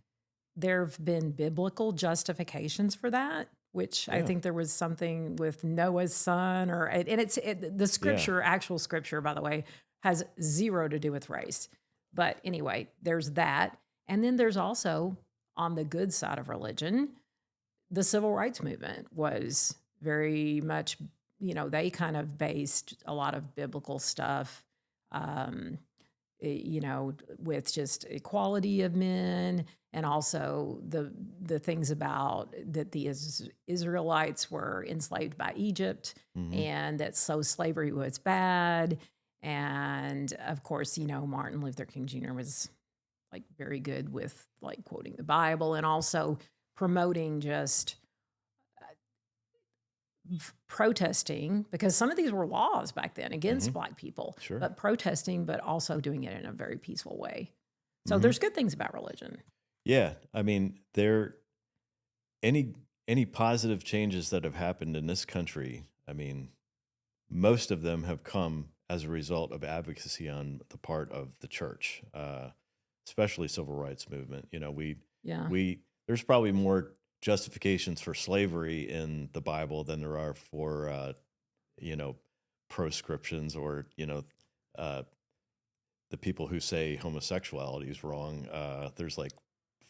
there have been biblical justifications for that, which I Yeah. think there was something with Noah's son, and the scripture, actual scripture, by the way, has zero to do with race. But anyway, there's that. And then there's also, on the good side of religion, the civil rights movement was very much, they kind of based a lot of biblical stuff, with just equality of men, and also the things about that the Israelites were enslaved by Egypt, Mhm. and that so slavery was bad. And of course, Martin Luther King Jr. was like very good with like quoting the Bible and also promoting just protesting, because some of these were laws back then against Black people, Sure. but protesting, but also doing it in a very peaceful way. So Mhm. there's good things about religion. Yeah, I mean, any positive changes that have happened in this country, I mean, most of them have come as a result of advocacy on the part of the church, especially civil rights movement. Yeah. There's probably more justifications for slavery in the Bible than there are for proscriptions or uh, the people who say homosexuality is wrong. There's like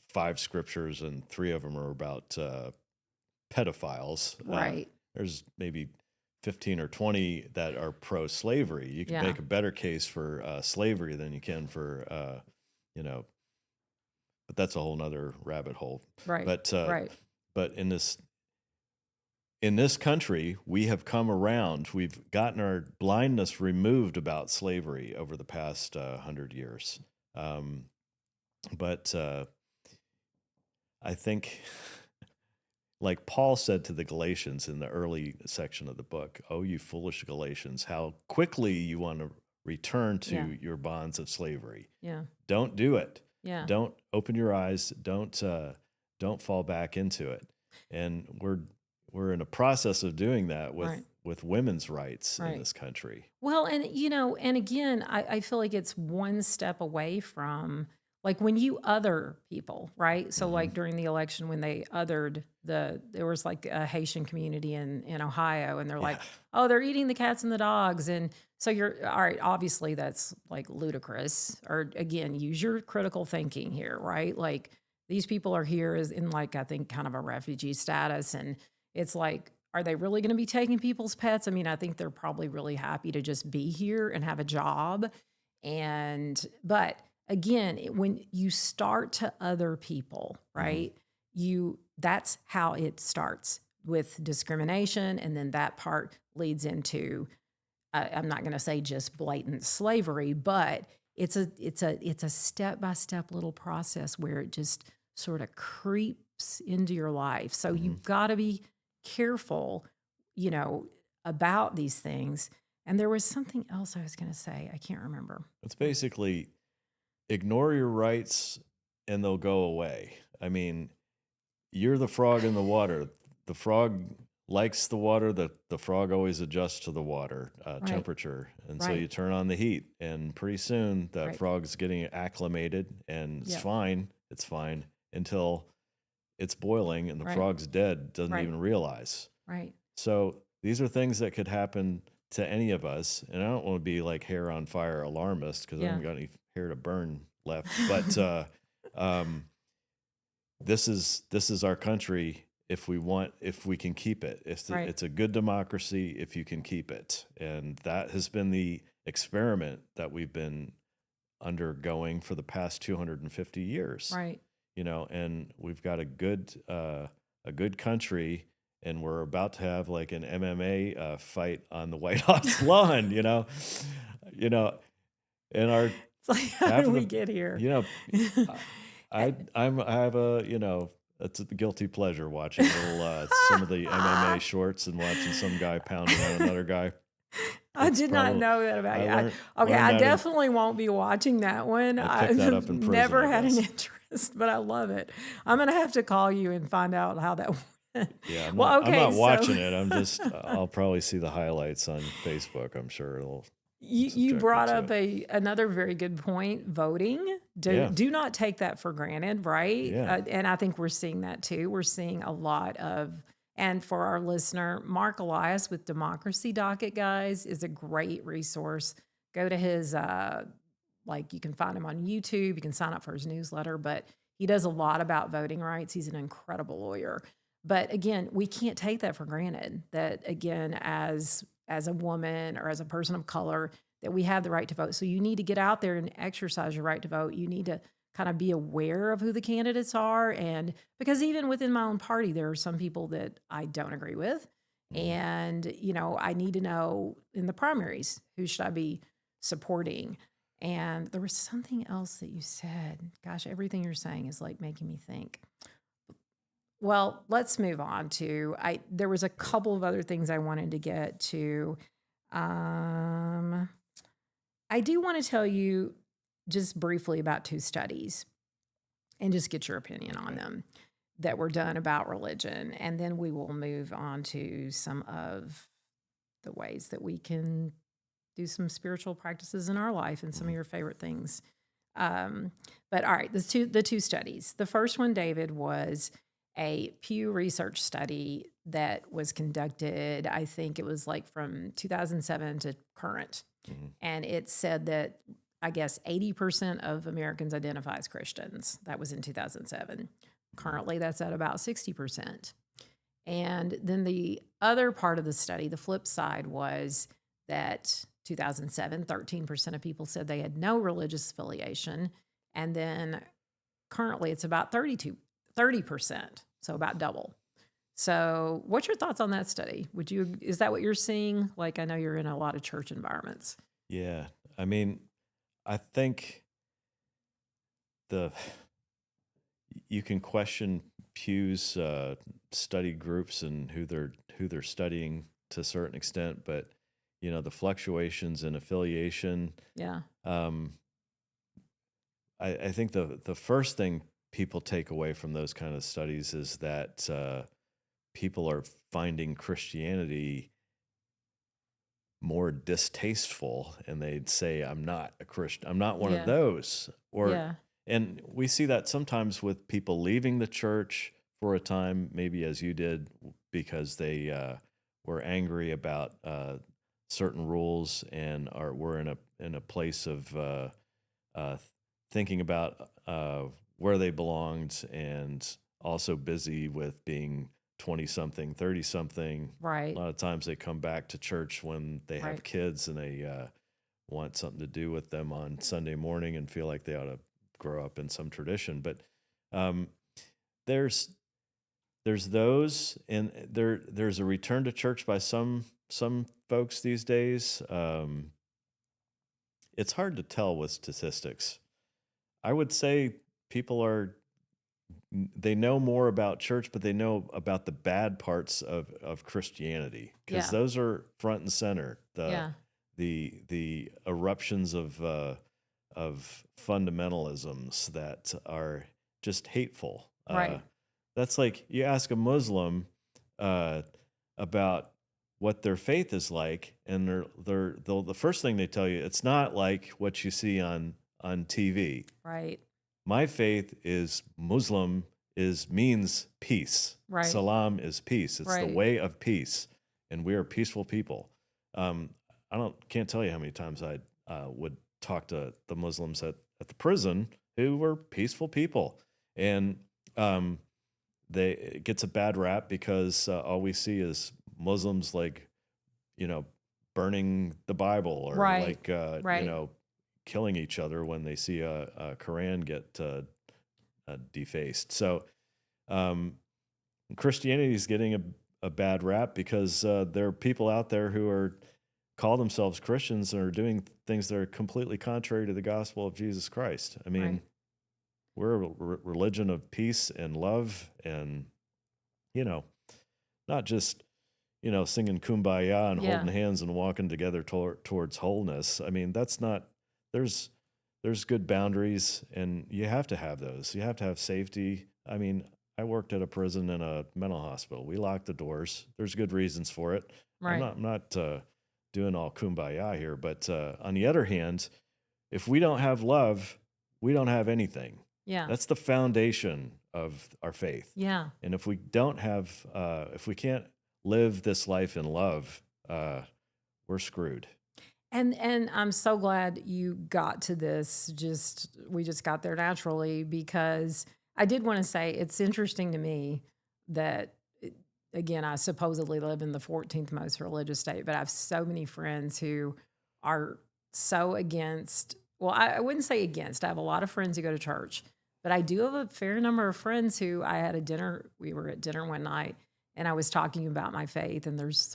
5 scriptures, and 3 of them are about pedophiles. Right. There's maybe 15 or 20 that are pro-slavery. You can Yeah. make a better case for slavery than you can for, but that's a whole nother rabbit hole. Right. But Right. but in this country, we have come around. We've gotten our blindness removed about slavery over the past 100 years. But I think, like Paul said to the Galatians in the early section of the book, "Oh, you foolish Galatians, how quickly you want to return to Yeah. your bonds of slavery. Yeah. Don't do it. Yeah. Don't open your eyes. Don't fall back into it." And we're in a process of doing that Right. with women's rights in Right. this country. Well, and again, I feel like it's one step away from like when you other people, right? So like during the election when they othered there was like a Haitian community in Ohio, and they're like, Yeah. oh, they're eating the cats and the dogs. And so you're all right, obviously that's like ludicrous. Or again, use your critical thinking here, right? Like these people are here as in like, I think kind of a refugee status. And it's like, are they really going to be taking people's pets? I mean, I think they're probably really happy to just be here and have a job. But again, when you start to other people, right? That's how it starts with discrimination. And then that part leads into, I'm not going to say just blatant slavery, but it's a step-by-step little process where it just sort of creeps into your life. So you've got to be careful, about these things. And there was something else I was going to say. I can't remember. It's basically ignore your rights and they'll go away. I mean, you're the frog in the water. The frog likes the water. The frog always adjusts to the water temperature. And so Right. you turn on the heat, and pretty soon that Right. frog's getting acclimated, and it's Yep. fine. It's fine until it's boiling and the Right. frog's dead, doesn't Right. even realize. Right. So these are things that could happen to any of us. And I don't want to be like hair on fire alarmist because I Yeah. haven't got any hair to burn left. But this is our country if we can keep it. Right. It's a good democracy if you can keep it. And that has been the experiment that we've been undergoing for the past 250 years. Right. And we've got a good country, and we're about to have like an MMA fight on the White House lawn, and our It's like, how half did of we the, get here? I have a it's a guilty pleasure watching some of the MMA shorts and watching some guy pounding on another guy. I did not know that about you. learned I that in- definitely won't be watching that one. I picked that up in prison, never I had an guess. interest, but I love it. I'm going to have to call you and find out how that went. Yeah, I'm Well, not, okay, I'm not watching so- it. I'm just I'll probably see the highlights on Facebook. I'm sure it'll. You subject brought me to up another very good point, voting. Yeah. Do not take that for granted, right? Yeah. And I think we're seeing that too. We're seeing a lot of, and for our listener, Mark Elias with Democracy Docket, guys, is a great resource. Go to his, you can find him on YouTube. You can sign up for his newsletter, but he does a lot about voting rights. He's an incredible lawyer. But again, we can't take that for granted, that again, as a woman or as a person of color, that we have the right to vote. So you need to get out there and exercise your right to vote. You need to kind of be aware of who the candidates are. And because even within my own party, there are some people that I don't agree with. And, I need to know in the primaries, who should I be supporting. And there was something else that you said. Gosh, everything you're saying is like making me think. Well, let's move on to there was a couple of other things I wanted to get to. I do want to tell you just briefly about two studies and just get your opinion on them that were done about religion. And then we will move on to some of the ways that we can do some spiritual practices in our life and some of your favorite things. But all right, the two studies. The first one, David, was a Pew Research study that was conducted, I think it was like from 2007 to current. And it said that, I guess, 80% of Americans identify as Christians. That was in 2007. Currently, that's at about 60%. And then the other part of the study, the flip side, was that 2007, 13% of people said they had no religious affiliation. And then currently it's about 30%, so about double. So what's your thoughts on that study? Is that what you're seeing? Like, I know you're in a lot of church environments. Yeah. I mean, I think you can question Pew's study groups and who they're studying to a certain extent, but the fluctuations in affiliation. Yeah. I think the first thing people take away from those kind of studies is that people are finding Christianity more distasteful, and they'd say, I'm not a Christian. I'm not one of those. And we see that sometimes with people leaving the church for a time, maybe as you did, because they were angry about certain rules and were in a place of thinking about where they belonged, and also busy with being 20-something, 30-something. Right. A lot of times they come back to church when they have kids and they want something to do with them on Sunday morning and feel like they ought to grow up in some tradition. But there's those, and there's a return to church by some folks these days. It's hard to tell with statistics. I would say people they know more about church, but they know about the bad parts of Christianity, because those are front and center. The eruptions of fundamentalisms that are just hateful. Right. That's like you ask a Muslim about what their faith is like, and they'll the first thing they tell you, it's not like what you see on TV. Right. My faith is Muslim means peace. Right. Salam is peace. It's the way of peace, and we are peaceful people. Can't tell you how many times I would talk to the Muslims at the prison who were peaceful people, and it gets a bad rap because all we see is Muslims burning the Bible, or killing each other when they see a Quran get defaced. So Christianity is getting a bad rap because there are people out there who call themselves Christians and are doing things that are completely contrary to the gospel of Jesus Christ. I mean, we're a religion of peace and love, and not just singing Kumbaya and holding hands and walking together towards wholeness. I mean, that's not. There's good boundaries, and you have to have those. You have to have safety. I mean, I worked at a prison and a mental hospital. We locked the doors. There's good reasons for it. Right. I'm not doing all kumbaya here, but on the other hand, if we don't have love, we don't have anything. Yeah. That's the foundation of our faith. Yeah. And if we don't have, if we can't live this life in love, we're screwed. And I'm so glad you got to this. We just got there naturally, because I did want to say it's interesting to me that, again, I supposedly live in the 14th most religious state, but I have so many friends who are so against. Well, I wouldn't say against. I have a lot of friends who go to church, but I do have a fair number of friends who we were at dinner one night, and I was talking about my faith, and there's a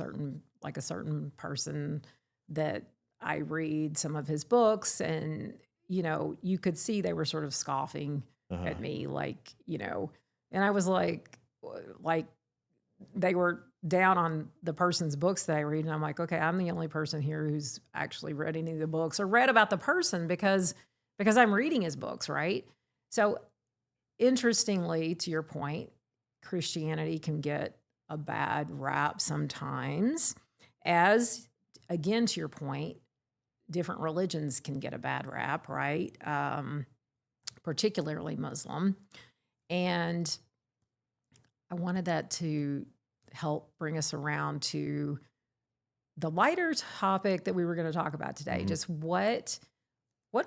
certain person that I read some of his books, and you could see they were sort of scoffing at me, like, and I was like they were down on the person's books that I read, and I'm like, okay, I'm the only person here who's actually read any of the books or read about the person because I'm reading his books, right? So interestingly, to your point, Christianity can get a bad rap sometimes, as again, to your point, different religions can get a bad rap, right? Particularly Muslim. And I wanted that to help bring us around to the lighter topic that we were going to talk about today. Just what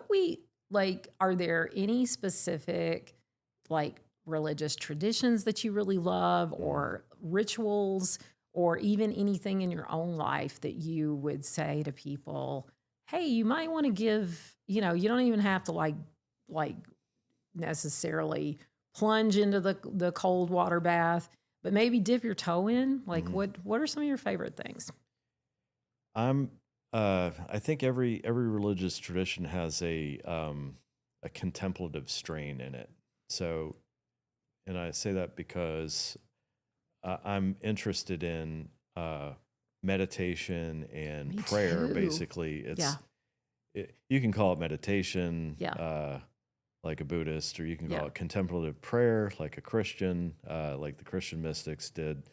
we like, are there any specific like religious traditions that you really love, or rituals, or even anything in your own life that you would say to people, hey, you might want to give, you don't even have to like necessarily plunge into the cold water bath, but maybe dip your toe in? Like, what are some of your favorite things? I think every religious tradition has a contemplative strain in it. So, and I say that because I'm interested in meditation and Me prayer. too. Basically, Yeah. You can call it meditation, Yeah. like a Buddhist, or you can Yeah. call it contemplative prayer, like a Christian, like the Christian mystics did.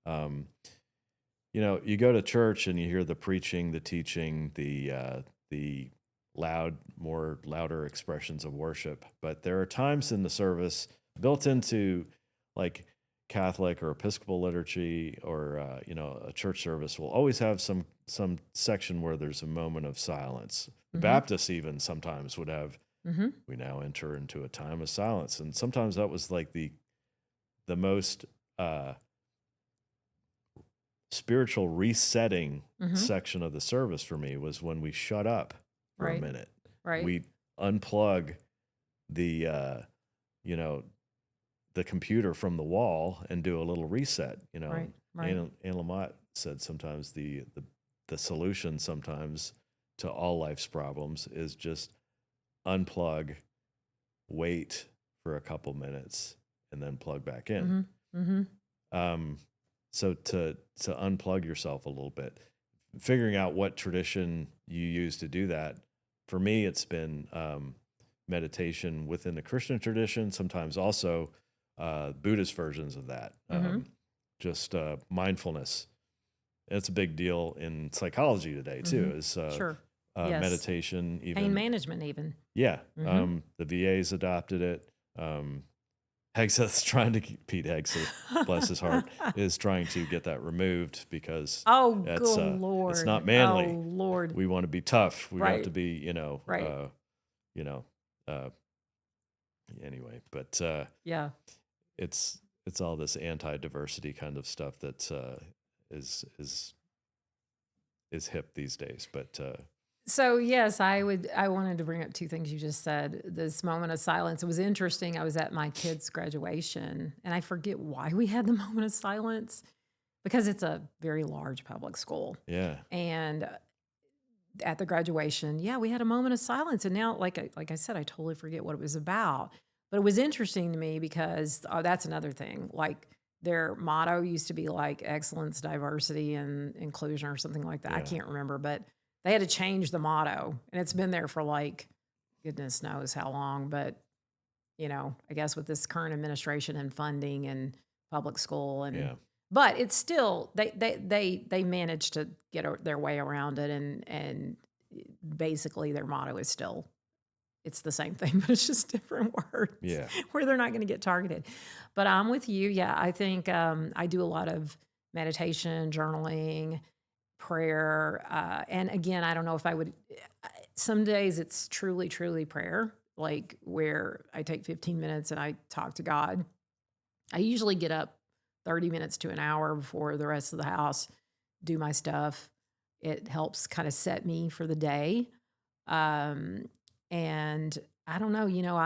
You go to church and you hear the preaching, the teaching, the louder expressions of worship. But there are times in the service built into like Catholic or Episcopal liturgy, or a church service will always have some section where there's a moment of silence. The Baptists even sometimes would have, we now enter into a time of silence, and sometimes that was like the most spiritual resetting section of the service for me, was when we shut up for a minute. Right. We unplug the the computer from the wall and do a little reset. Right. Anne Lamott said sometimes the solution sometimes to all life's problems is just unplug, wait for a couple minutes, and then plug back in. So to unplug yourself a little bit, figuring out what tradition you use to do that. For me, it's been meditation within the Christian tradition, sometimes also Buddhist versions of that, just mindfulness. It's a big deal in psychology today too, is Sure. meditation, even Pain management even. Yeah. The VA's adopted it. Hegseth's trying to Pete Hegseth, bless his heart, is trying to get that removed because good Lord. it's not manly. Oh Lord. We want to be tough. We Right. have to be, Right. Anyway, but Yeah. it's all this anti-diversity kind of stuff that is hip these days. But So yes, I wanted to bring up two things you just said. This moment of silence. It was interesting. I was at my kid's graduation, and I forget why we had the moment of silence, because it's a very large public school. yeah, And at the graduation, we had a moment of silence. And now, like I said, I totally forget what it was about. But it was interesting to me because that's another thing. Like, their motto used to be like excellence, diversity, and inclusion, or something like that. I Yeah. can't remember, but they had to change the motto, and it's been there for like goodness knows how long. But I guess with this current administration and funding and public school, and Yeah. but it's still they managed to get their way around it, and basically their motto is still, it's the same thing, but it's just different words. Yeah. Where they're not going to get targeted. But I'm with you. Yeah, I think I do a lot of meditation, journaling, prayer, and again, I don't know if I would. Some days it's truly, truly prayer, like where I take 15 minutes and I talk to God. I usually get up 30 minutes to an hour before the rest of the house, do my stuff. It helps kind of set me for the day. And I don't know,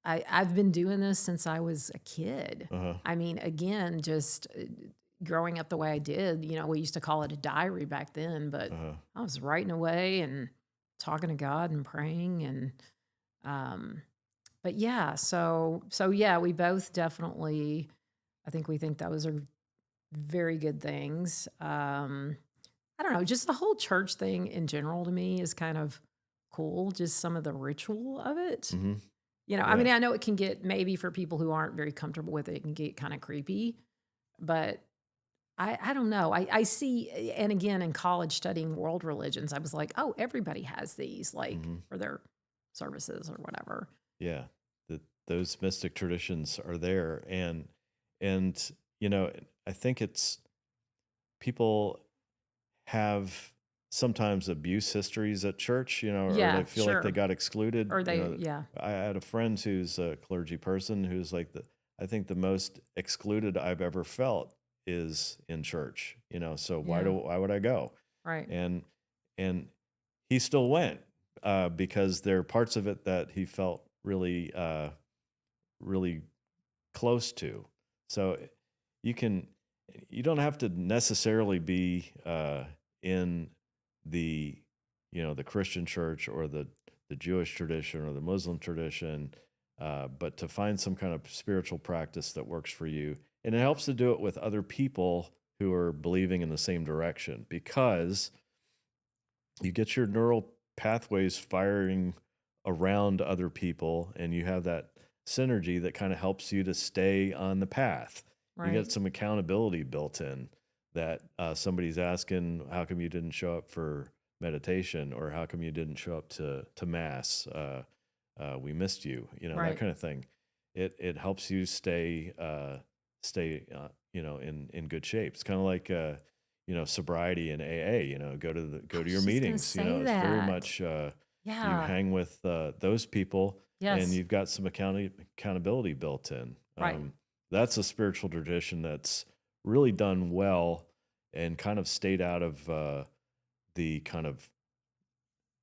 I've been doing this since I was a kid. I mean, again, just growing up the way I did, we used to call it a diary back then, but I was writing away, and talking to God and praying and um but yeah, so yeah, we both definitely I think we think those are very good things. I don't know, just the whole church thing in general to me is kind of cool, just some of the ritual of it. Hmm. I mean, Yeah. I know it can get maybe for people who aren't very comfortable with it, it can get kind of creepy, but I don't know. I see, and again, in college studying world religions, I was like, oh, everybody has these, like Hmm. for their services or whatever. Yeah. Those mystic traditions are there. And, you know, I think it's people have sometimes abuse histories at church, or they Yeah, feel like they sure. got excluded. Or they, yeah, I had a friend who's a clergy person who's like I think the most excluded I've ever felt is in church, so yeah, why would I go? right, And, and he still went, because there are parts of it that he felt really close to. So you can you don't have to necessarily be in the the Christian church or the Jewish tradition or the Muslim tradition, but to find some kind of spiritual practice that works for you, and it helps to do it with other people who are believing in the same direction, because you get your neural pathways firing around other people, and you have that synergy that kind of helps you to stay on the path. You right. get some accountability built in, that somebody's asking, how come you didn't show up for meditation, or how come you didn't show up to mass? We missed you, that Right. kind of thing. It helps you stay in good shape. It's kind of like sobriety and AA. I Go to your was just gonna meetings. say It's very that. much you Yeah. hang with those people, and Yes. you've got some accountability built in. Right. That's a spiritual tradition that's really done well, and kind of stayed out of the kind of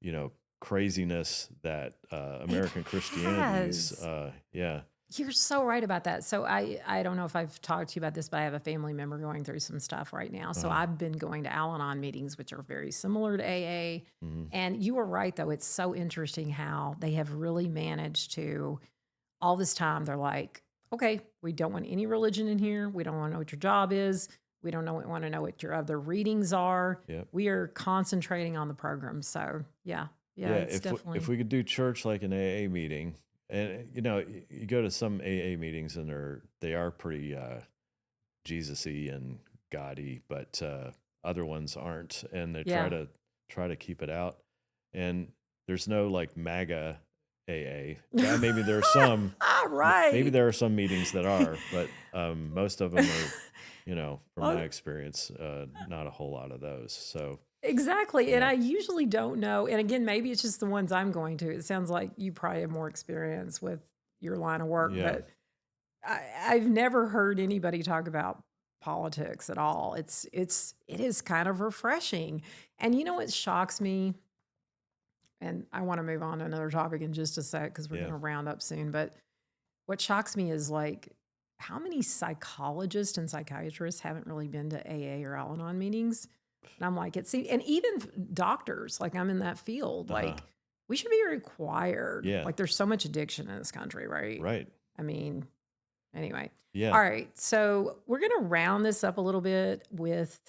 you know craziness that It American Christianity's. has. Yeah. You're so right about that. So I don't know if I've talked to you about this, but I have a family member going through some stuff right now. So Uh, I've been going to Al-Anon meetings, which are very similar to AA. mhm. And you are right, though. It's so interesting how they have really managed to, all this time, they're like, okay, we don't want any religion in here. We don't want to know what your job is. We don't want to know what your other readings are. Yep. We are concentrating on the program. So yeah, Yeah, it's if definitely, we could do church like an AA meeting, and you go to some AA meetings, and they are pretty Jesus-y and gaudy, but other ones aren't, and they yeah. try to keep it out. And there's no like MAGA AA. Yeah, maybe there are some. Maybe Right. there are some meetings that are, but most of them are, from Well, my experience, not a whole lot of those. So exactly. And yeah, I usually don't know. And again, maybe it's just the ones I'm going to. It sounds like you probably have more experience with your line of work, yeah. but I've never heard anybody talk about politics at all. It is kind of refreshing. And you know what shocks me? And I want to move on to another topic in just a sec because we're going Yeah. to round up soon. But what shocks me is like how many psychologists and psychiatrists haven't really been to AA or Al Anon meetings? And I'm like, and even doctors, like I'm in that field, Uh-huh. like we should be required. Yeah. Like there's so much addiction in this country, right? Right. I mean, anyway. Yeah. All right. So we're going to round this up a little bit with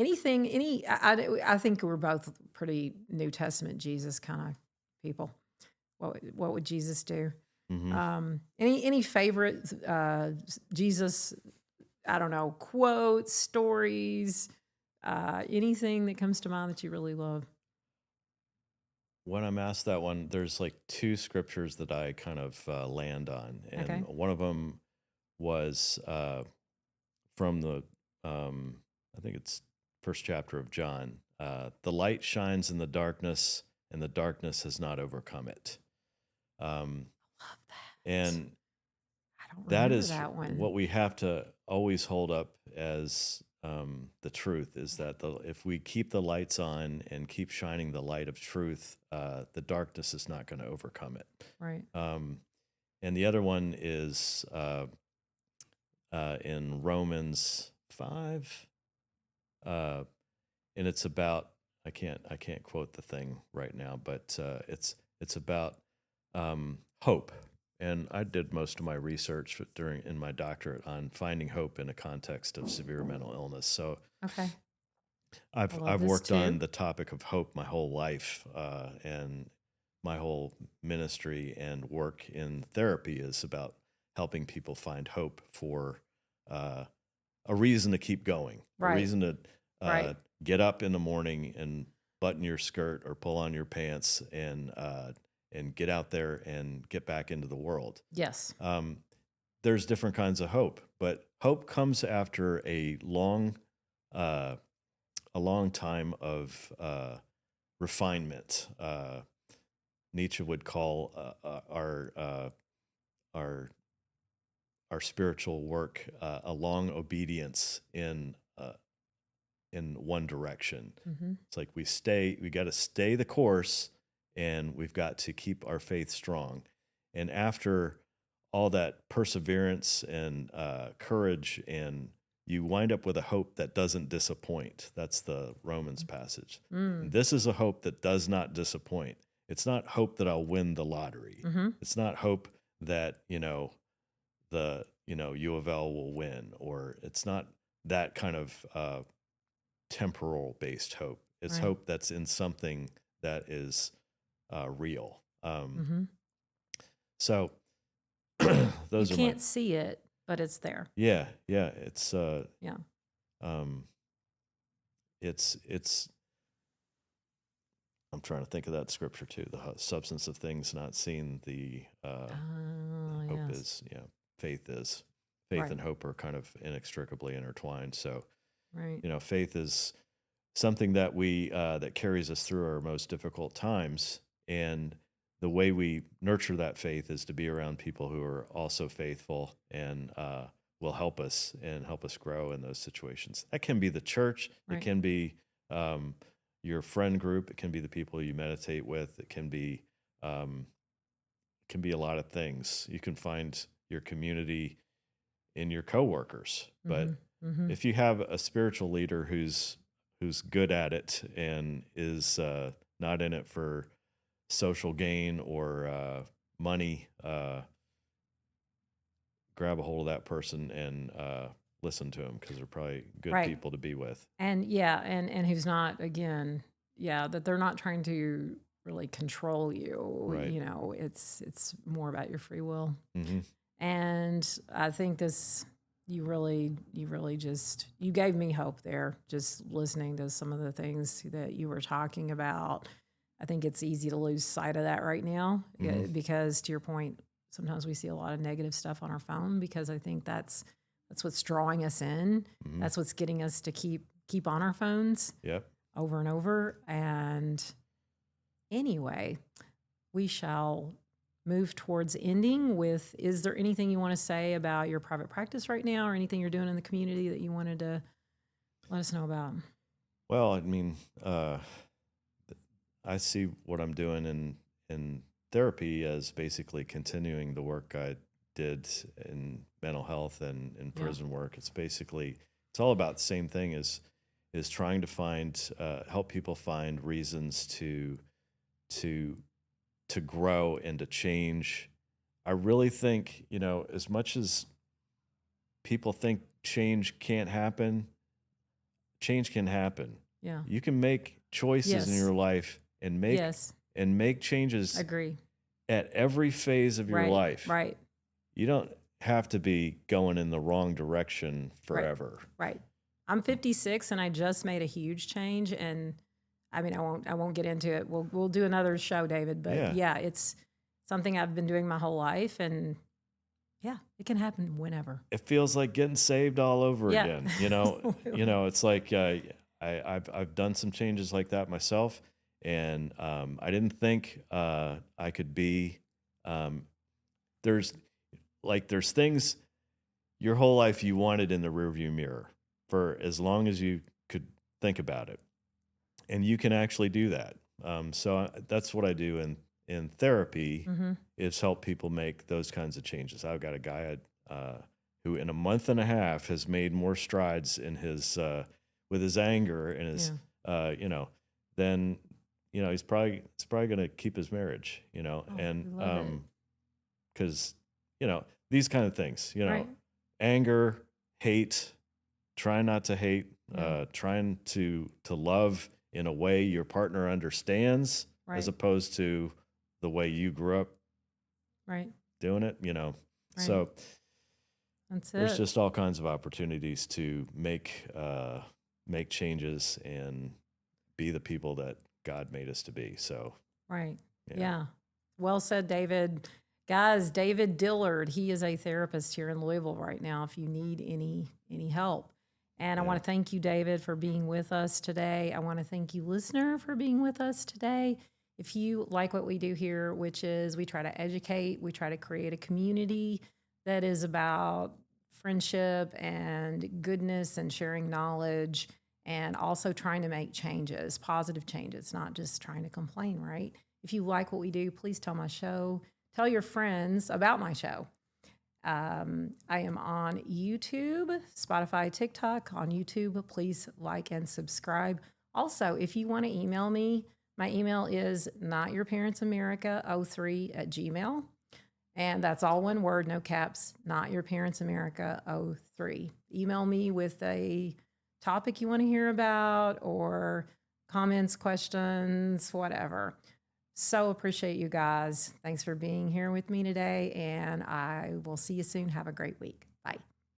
I think we're both pretty New Testament Jesus kind of people. What would Jesus do? Hmm. Any favorite Jesus, I don't know, quotes, stories, anything that comes to mind that you really love? When I'm asked that one, there's like two scriptures that I kind of land on, Okay. and one of them was from the I think it's first chapter of John. The light shines in the darkness, and the darkness has not overcome it. Um, Love that. and I don't that remember is that one. what we have to always hold up as the truth, is that if we keep the lights on and keep shining the light of truth, the darkness is not going to overcome it. Right. Um, and the other one is in Romans 5, uh, and it's about, I can't quote the thing right now, but it's about hope. And I did most of my research in my doctorate on finding hope in a context of severe mental illness. So Okay. I love I've this worked too. on the topic of hope my whole life, and my whole ministry and work in therapy is about helping people find hope for uh, a reason to keep going, a Right. reason to Right. get up in the morning and button your skirt or pull on your pants and get out there and get back into the world. Yes. There's different kinds of hope, but hope comes after uh, a long time of refinement. Nietzsche would call our our spiritual work a long obedience in one direction. Mm-hmm. It's like we got to stay the course, and we've got to keep our faith strong. And after all that perseverance and courage, and you wind up with a hope that doesn't disappoint. That's the Romans passage. And this is a hope that does not disappoint. It's not hope that I'll win the lottery. Mm-hmm. It's not hope that, U of L will win, or it's not that kind of temporal based hope. It's Right. hope that's in something that is real. Mm-hmm. So You those are my can't see it, but it's there. yeah. It's Yeah. um, it's. I'm trying to think of that scripture too. The substance of things not seen. The hope Yes. is faith is. Faith Right. and hope are kind of inextricably intertwined. So Right. faith is something that we that carries us through our most difficult times, and the way we nurture that faith is to be around people who are also faithful and will help us grow in those situations. That can be the church. It Right. can be your friend group. It can be the people you meditate with. It can be a lot of things. You can find your community in your coworkers, but Mm-hmm. Mm-hmm. if you have a spiritual leader who's good at it and is not in it for social gain or money, grab a hold of that person and listen to them, because they're probably good Right. people to be with. And yeah, and who's not, again, that they're not trying to really control you. Right. It's more about your free will. Mm-hmm. And I think you really just, you gave me hope there, just listening to some of the things that you were talking about. I think it's easy to lose sight of that right now, Mhm. because to your point, sometimes we see a lot of negative stuff on our phone, because I think that's what's drawing us in. Mhm. That's what's getting us to keep on our phones Yep. over and over. And anyway, we shall move towards ending with, is there anything you want to say about your private practice right now, or anything you're doing in the community that you wanted to let us know about? Well, I mean, I see what I'm doing in therapy as basically continuing the work I did in mental health and in Yeah. prison work. It's all about the same thing, is trying to find help people find reasons to grow and to change. I really think, as much as people think change can't happen, change can happen. Yeah. You can make choices in Yes. your life and Yes. make changes Agree. at every phase of your Right. life. Right. You don't have to be going in the wrong direction forever. Right. I'm 56 and I just made a huge change, and I mean, I won't get into it. We'll do another show, David, but Yeah. it's something I've been doing my whole life, and it can happen whenever. It feels like getting saved all over Yeah. again. It's like I've done some changes like that myself, and I didn't think I could be. There's things your whole life you wanted in the rearview mirror for as long as you could think about it, and you can actually do that. So that's what I do in therapy, Mm-hmm. is help people make those kinds of changes. I've got a guy who in a month and a half has made more strides in his with his anger and his then it's probably going to keep his marriage. Oh, And we love it. because these kind of things, Right. anger, hate, trying not to hate, Yeah. trying to love in a way your partner understands, Right. as opposed to the way you grew up Right. doing it. Right. So That's there's it. just all kinds of opportunities to make changes and be the people that God made us to be. So Right. yeah. Yeah. Well said, David. Guys, David Dillard, he is a therapist here in Louisville right now if you need any help. And I want Yeah. to thank you, David, for being with us today. I want to thank you, listener, for being with us today. If you like what we do here, which is we try to educate, we try to create a community that is about friendship and goodness and sharing knowledge and also trying to make changes, positive changes, not just trying to complain, right? If you like what we do, please tell my show. Tell your friends about my show. I am on YouTube, Spotify, TikTok. On YouTube, please like and subscribe. Also, if you want to email me, my email is notyourparentsamerica03@gmail. And that's all one word, no caps, notyourparentsamerica03. Email me with a topic you want to hear about or comments, questions, whatever. So appreciate you guys. Thanks for being here with me today, and I will see you soon. Have a great week. Bye.